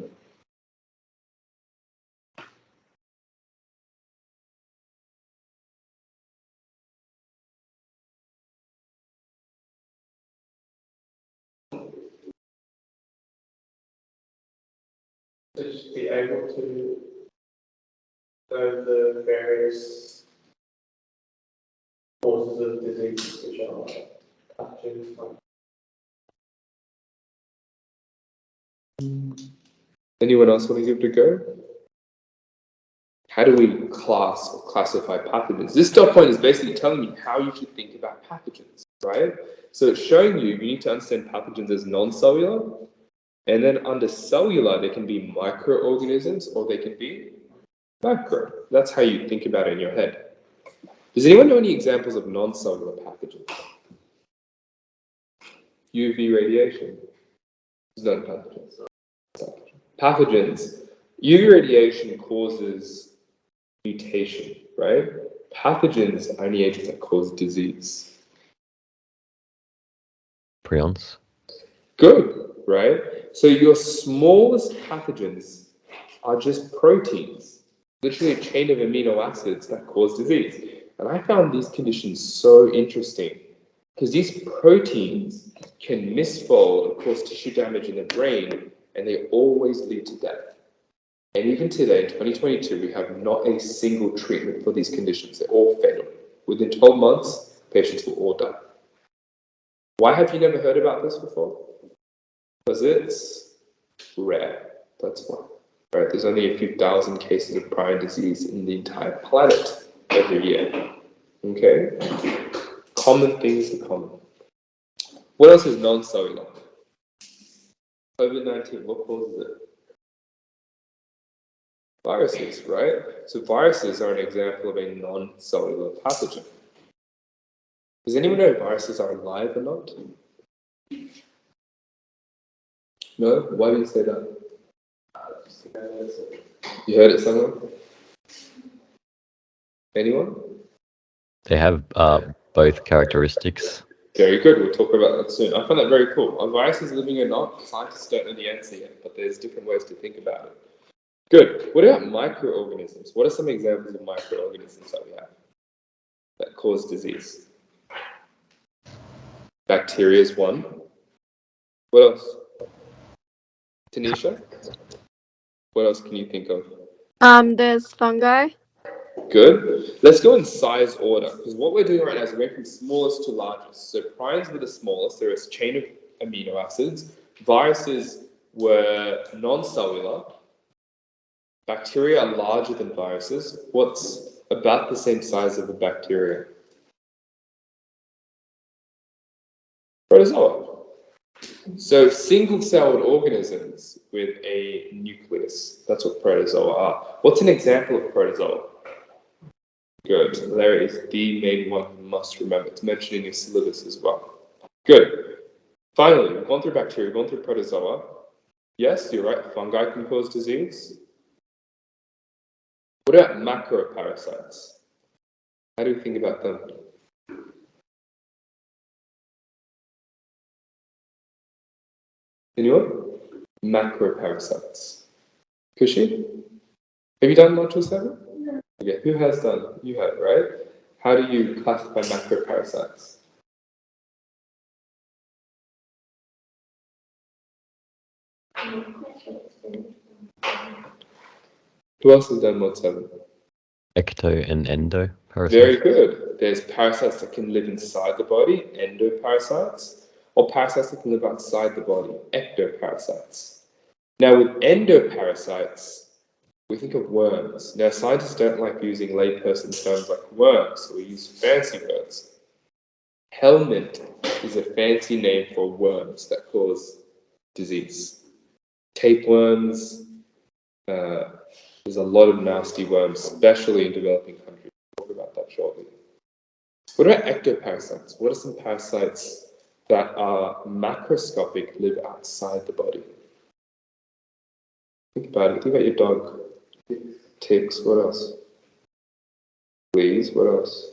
Just be able to know the various causes of disease which are pathogens. Anyone else want to give it a go? How do we class or classify pathogens? This stop point is basically telling you how you should think about pathogens, right? So it's showing you need to understand pathogens as non-cellular, and then under cellular, they can be microorganisms or they can be macro. That's how you think about it in your head. Does anyone know any examples of non-cellular pathogens? UV radiation is not a pathogen. Pathogens. UV radiation causes mutation, right? Pathogens are only agents that cause disease. Prions. Good, right? So your smallest pathogens are just proteins, literally a chain of amino acids that cause disease. And I found these conditions so interesting because these proteins can misfold and cause tissue damage in the brain, and they always lead to death. And even today, in 2022, we have not a single treatment for these conditions. They're all fatal. Within 12 months, patients will all die. Why have you never heard about this before? Because it's rare. That's why. Right? There's only a few thousand cases of prion disease in the entire planet every year. Okay? Common things are common. What else is non-cellular? COVID-19, what causes it? Viruses, right? So viruses are an example of a non-cellular pathogen. Does anyone know if viruses are alive or not? No? Why do you say that? You heard it somewhere? Anyone? They have both characteristics. Very good. We'll talk about that soon. I find that very cool. Are viruses living or not? Scientists don't know the answer yet, but there's different ways to think about it. Good. What about microorganisms? What are some examples of microorganisms that we have that cause disease? Bacteria is one. What else? Tanisha? What else can you think of? There's fungi. Good. Let's go in size order, because what we're doing right now is we're going from smallest to largest. So prions were the smallest. There is a chain of amino acids. Viruses were non-cellular. Bacteria are larger than viruses. What's about the same size of a bacteria? Protozoa. So single-celled organisms with a nucleus. That's what protozoa are. What's an example of protozoa? Good. There is the main one you must remember. It's mentioned in your syllabus as well. Good. Finally, we've gone through bacteria, we've gone through protozoa. Yes, you're right, fungi can cause disease. What about macroparasites? How do you think about them? Anyone? Macroparasites. Kushi? Have you done module 7? No. Okay, who has done? You have, right? How do you classify macroparasites? Who else has done mod 7? Ecto and endo parasites. Very good. There's parasites that can live inside the body, endoparasites, or parasites that can live outside the body, ectoparasites. Now with endoparasites, we think of worms. Now scientists don't like using layperson terms like worms, so we use fancy words. Helminth is a fancy name for worms that cause disease. Tapeworms, there's a lot of nasty worms, especially in developing countries. We'll talk about that shortly. What about ectoparasites? What are some parasites that are macroscopic, live outside the body? Think about it. Think about your dog. Ticks. What else? Fleas. What else?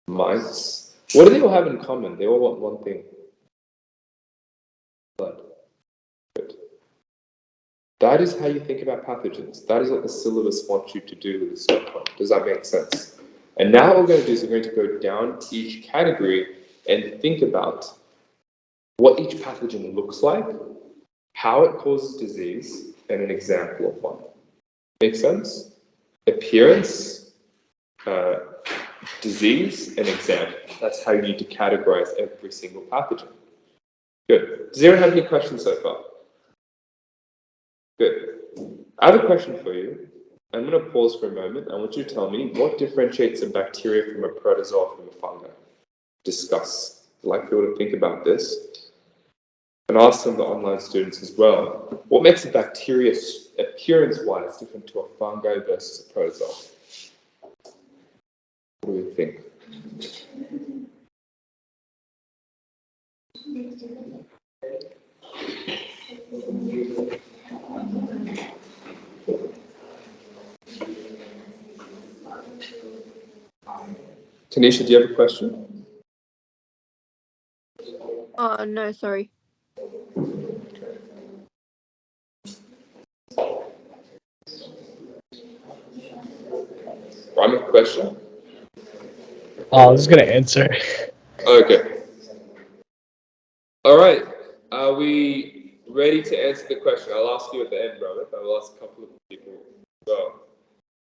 Mice. What do they all have in common? They all want one thing. Blood. Good. That is how you think about pathogens. That is what the syllabus wants you to do with this point. Does that make sense? And now what we're going to do is we're going to go down each category and think about what each pathogen looks like, how it causes disease, and an example of one. Make sense? Appearance, disease, and example. That's how you need to categorize every single pathogen. Good. Does anyone have any questions so far? Good. I have a question for you. I'm going to pause for a moment. I want you to tell me what differentiates a bacteria from a protozoa from a fungi. Discuss. I'd like people to think about this. And ask some of the online students as well. What makes a bacteria appearance-wise different to a fungi versus a protozoa? What do you think? Tanisha, do you have a question? Oh, no, sorry. Rhyme of question? I was going to answer. Okay. All right. Are we ready to answer the question? I'll ask you at the end, Robert. I will ask a couple of people as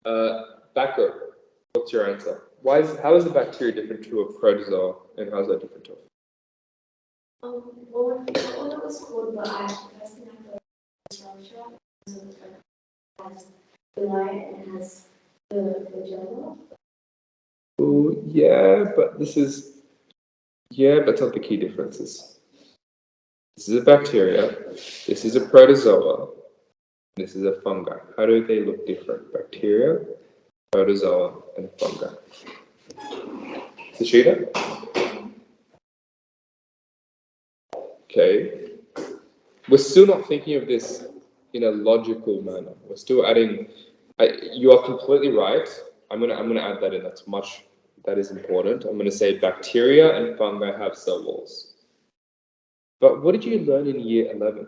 well. Backer, what's your answer? How is a bacteria different to a protozoa, and how is that different to a? Well, it was called, but I first think I the structure, so it has the light and has the flagella. Oh, yeah, but that's not the key differences. This is a bacteria, this is a protozoa, this is a fungi. How do they look different? Bacteria, protozoa, and fungi. Sushita? Okay. We're still not thinking of this in a logical manner. We're still adding. You are completely right. I'm gonna add that in. That is important. I'm gonna say bacteria and fungi have cell walls. But what did you learn in year 11?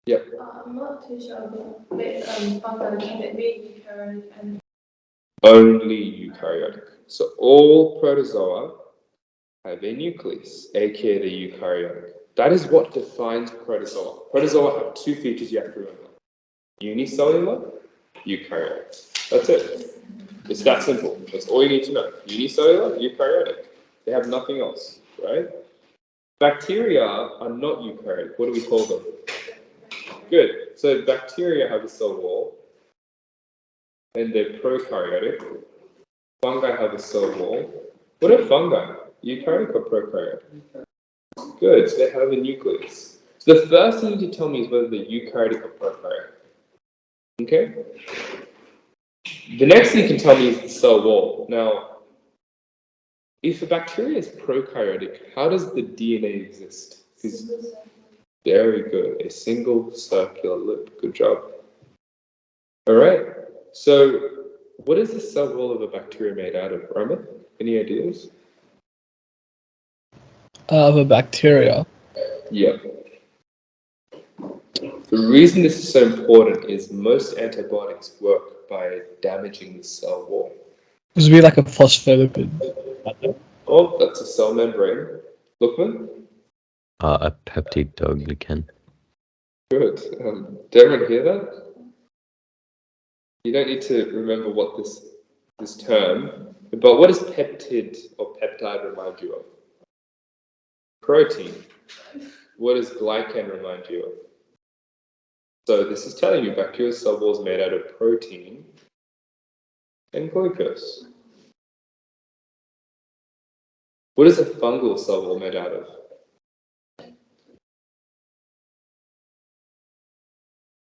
Yep. I'm not too sure, but fungi, can it be eukaryotic and Only eukaryotic. So all protozoa have a nucleus, aka the eukaryotic. That is what defines protozoa. Protozoa have two features you have to remember. Unicellular, eukaryotic. That's it. It's that simple. That's all you need to know. Unicellular, eukaryotic. They have nothing else, right? Bacteria are not eukaryotic. What do we call them? Good. So bacteria have a cell wall, and they're prokaryotic. Fungi have a cell wall. What are fungi? Eukaryotic or prokaryotic? Good. So they have a nucleus. So the first thing you need to tell me is whether they're eukaryotic or prokaryotic. Okay? The next thing you can tell me is the cell wall. Now, if a bacteria is prokaryotic, how does the DNA exist? Very good. A single circular loop. Good job. All right. So, what is the cell wall of a bacteria made out of, Roman? Any ideas? Of a bacteria. Yeah. The reason this is so important is most antibiotics work by damaging the cell wall. This would be like a phospholipid. Oh, that's a cell membrane. Lookman? A peptidoglycan. Good. Did everyone hear that? You don't need to remember what this term, but what does peptid or peptide remind you of? Protein. What does glycan remind you of? So this is telling you bacterial cell wall is made out of protein and glucose. What is a fungal cell wall made out of?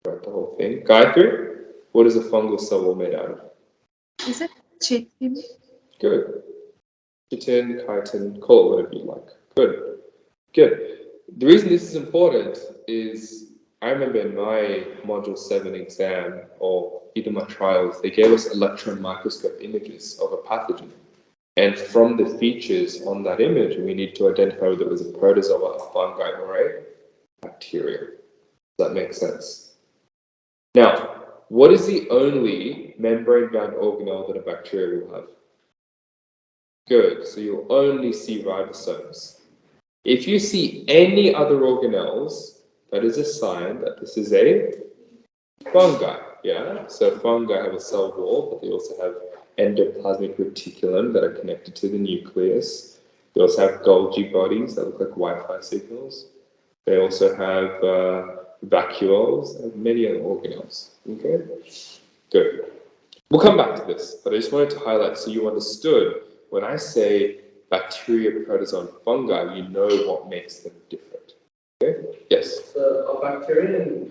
Write the whole thing. Gayatri, what is a fungal cell wall made out of? Is it chitin? Good. Chitin, chitin, call it whatever you like. Good. Good. The reason this is important is I remember in my Module 7 exam, or either my trials, they gave us electron microscope images of a pathogen. And from the features on that image, we need to identify whether it was a protozoa, a fungi, or a bacteria. Does that make sense? Now, what is the only membrane-bound organelle that a bacteria will have? Good. So you'll only see ribosomes. If you see any other organelles, that is a sign that this is a fungi. Yeah. So fungi have a cell wall, but they also have endoplasmic reticulum that are connected to the nucleus. They also have Golgi bodies that look like Wi-Fi signals. They also have vacuoles and many other organelles. Okay. Good. We'll come back to this, but I just wanted to highlight so you understood when I say bacteria, protozoa, and fungi, you know what makes them different. Okay? Yes? So a bacteria and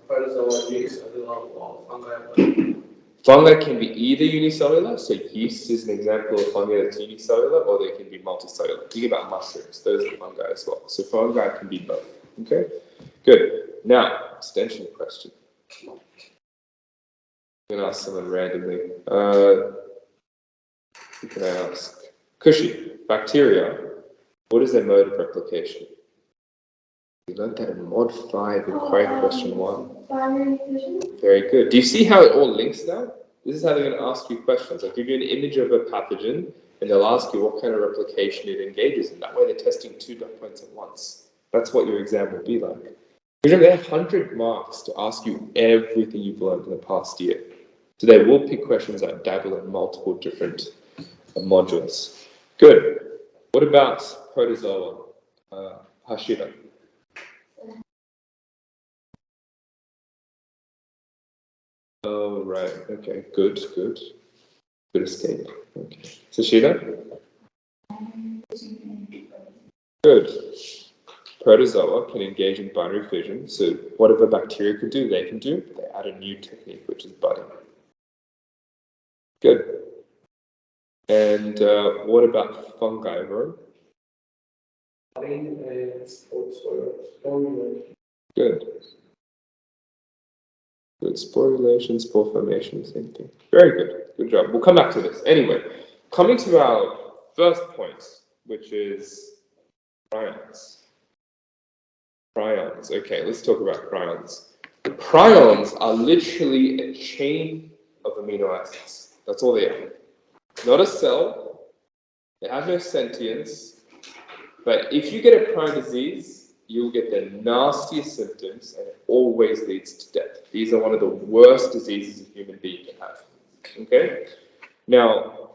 protozoa unicellular or fungi? Fungi can be either unicellular, so yeast is an example of fungi that's unicellular, or they can be multicellular. Think about mushrooms, those are fungi as well. So fungi can be both. Okay? Good. Now, extension question. I'm going to ask someone randomly. Who can I ask? Kushi, bacteria, what is their mode of replication? We learned that in Mod 5 in question 1. binary fission? Very good. Do you see how it all links now? This is how they're going to ask you questions. They'll give you an image of a pathogen, and they'll ask you what kind of replication it engages in. That way they're testing 2 dot points at once. That's what your exam will be like. Remember, they have 100 marks to ask you everything you've learned in the past year. So they will pick questions that dabble in multiple different modules. Good. What about protozoa? Hashira. Oh, right. Okay. Good. Good. Good escape. Okay. Sashida? Good. Protozoa can engage in binary fission. So whatever bacteria could do, they can do. They add a new technique, which is budding. Good. And what about fungi, everyone? Good. Good. Sporulation, spore formation, same thing. Very good. Good job. We'll come back to this. Anyway, coming to our first point, which is prions. Prions. Okay, let's talk about prions. Prions are literally a chain of amino acids. That's all they are. Not a cell. They have no sentience. But if you get a prion disease, you'll get the nastiest symptoms, and it always leads to death. These are one of the worst diseases a human being can have. Okay? Now,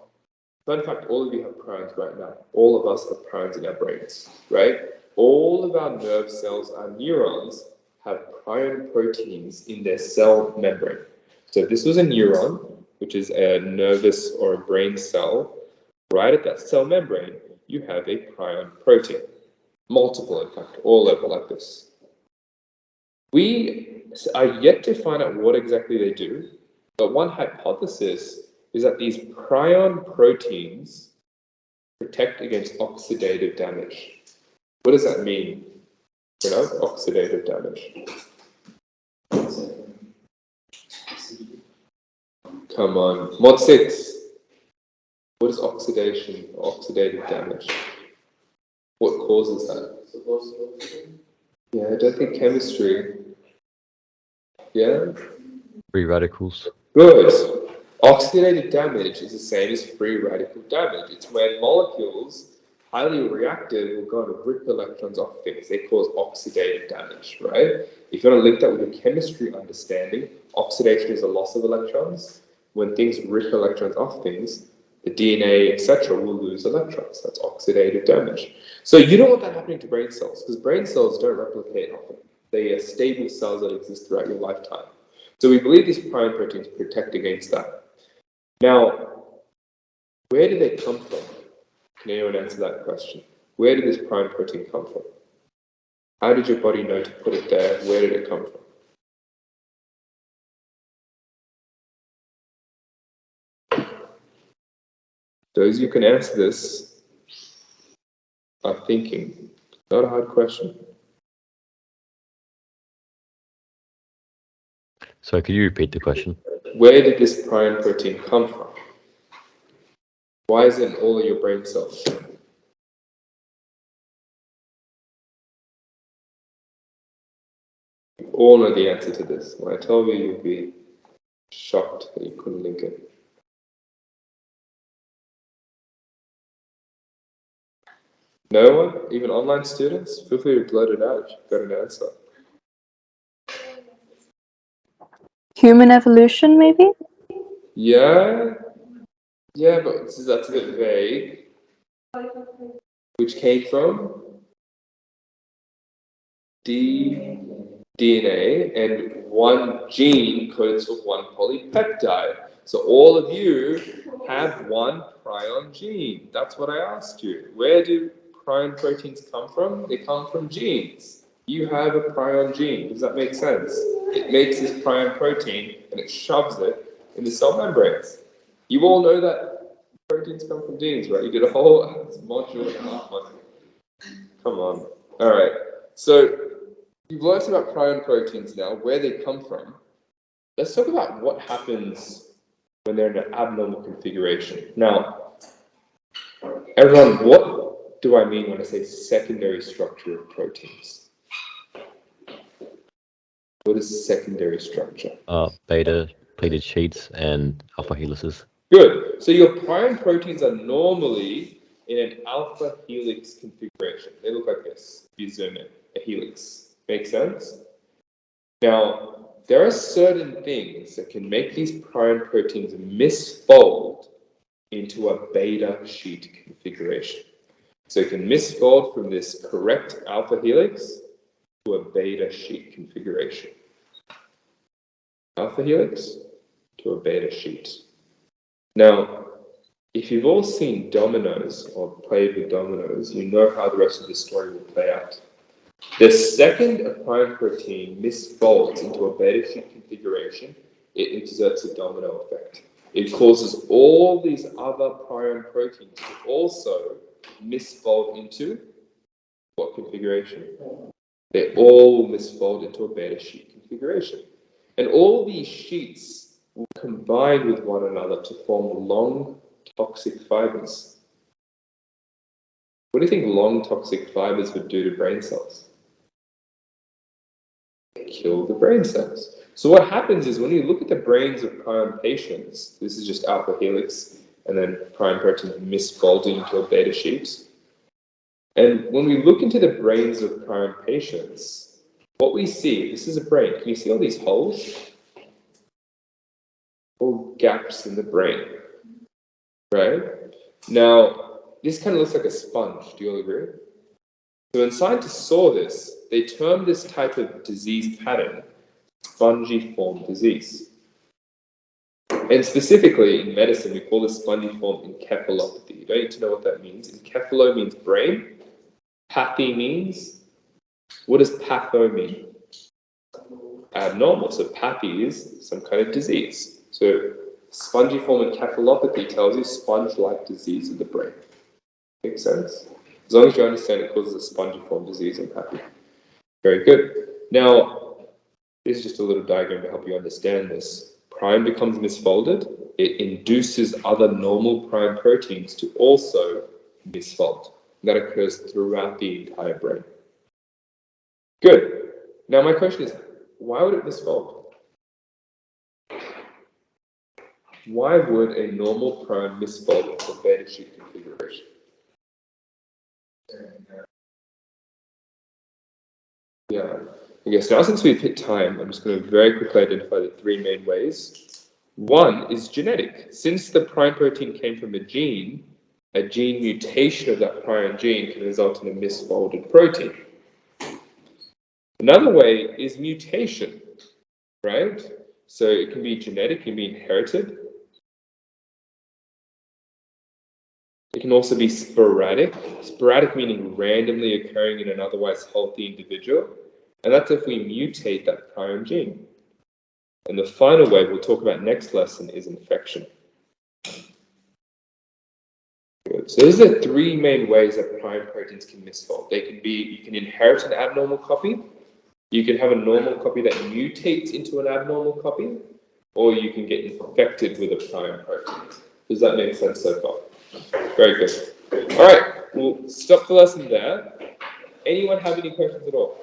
fun fact, all of you have prions right now. All of us have prions in our brains, right? All of our nerve cells, our neurons, have prion proteins in their cell membrane. So if this was a neuron, which is a nervous or a brain cell, right at that cell membrane, you have a prion protein. Multiple, in fact, all over like this. We are yet to find out what exactly they do, but one hypothesis is that these prion proteins protect against oxidative damage. What does that mean? You know, oxidative damage. Come on. Mod 6. What is oxidation or oxidative damage? What causes that? Yeah, I don't think chemistry. Yeah? Free radicals. Good. Oxidative damage is the same as free radical damage. It's when molecules, highly reactive, will go and rip electrons off things. They cause oxidative damage, right? If you want to link that with your chemistry understanding, oxidation is a loss of electrons. When things rip electrons off things, the DNA, etc., will lose electrons. That's oxidative damage. So you don't want that happening to brain cells, because brain cells don't replicate often. They are stable cells that exist throughout your lifetime. So we believe these prion proteins protect against that. Now, where do they come from? Can anyone answer that question? Where did this prion protein come from? How did your body know to put it there? Where did it come from? Those who can answer this are thinking. Not a hard question. So could you repeat the question? Where did this prion protein come from? Why is it in all of your brain cells? You all know the answer to this. When I tell you, you'll be shocked that you couldn't link it. No one? Even online students? Feel free to blurt it out if you've got an answer. Human evolution, maybe? Yeah? Yeah, but that's a bit vague. Which came from? DNA, and one gene codes for one polypeptide. So all of you have one prion gene. That's what I asked you. Where do prion proteins come from? They come from genes. You have a prion gene. Does that make sense? It makes this prion protein and it shoves it in the cell membranes. You all know that proteins come from genes, right? You did a whole module and a half on it. Come on. All right. So you've learned about prion proteins now, where they come from. Let's talk about what happens when they're in an abnormal configuration. Now, everyone, what do I mean when I say secondary structure of proteins? What is secondary structure? Beta pleated sheets and alpha helices. Good. So your prion proteins are normally in an alpha helix configuration. They look like this. If you zoom in, a helix. Make sense? Now, there are certain things that can make these prion proteins misfold into a beta sheet configuration. So it can misfold from this correct alpha helix to a beta sheet configuration. Alpha helix to a beta sheet. Now, if you've all seen dominoes or played with dominoes, you know how the rest of the story will play out. The second a prion protein misfolds into a beta sheet configuration, it exerts a domino effect. It causes all these other prion proteins to also misfold into what configuration? They all misfold into a beta sheet configuration. And all these sheets will combine with one another to form long toxic fibers. What do you think long toxic fibers would do to brain cells? kill the brain cells. So what happens is when you look at the brains of prion patients, this is just alpha helix, and then prion protein misfolding into a beta sheet. And when we look into the brains of prion patients, what we see, this is a brain. Can you see all these holes? All gaps in the brain, right? Now, this kind of looks like a sponge. Do you all agree? So when scientists saw this, they termed this type of disease pattern spongiform disease. And specifically in medicine, we call this spongiform encephalopathy. You don't need to know what that means. Encephalo means brain. Pathy means, what does patho mean? Abnormal. So pathy is some kind of disease. So spongiform encephalopathy tells you sponge-like disease of the brain. Makes sense? As long as you understand it causes a spongiform disease in pathy. Very good. Now, this is just a little diagram to help you understand this. Prion becomes misfolded. It induces other normal prion proteins to also misfold. That occurs throughout the entire brain. Good. Now my question is, why would it misfold? Why would a normal prion misfold into a beta sheet configuration? Yeah. I guess now since we've hit time, I'm just going to very quickly identify the three main ways. One is genetic. Since the prion protein came from a gene mutation of that prion gene can result in a misfolded protein. Another way is mutation, right? So it can be genetic, it can be inherited. It can also be sporadic. Sporadic meaning randomly occurring in an otherwise healthy individual. And that's if we mutate that prion gene. And the final way we'll talk about next lesson is infection. So these are the three main ways that prion proteins can misfold. They can be, you can inherit an abnormal copy, you can have a normal copy that mutates into an abnormal copy, or you can get infected with a prion protein. Does that make sense so far? Very good. All right, we'll stop the lesson there. Anyone have any questions at all?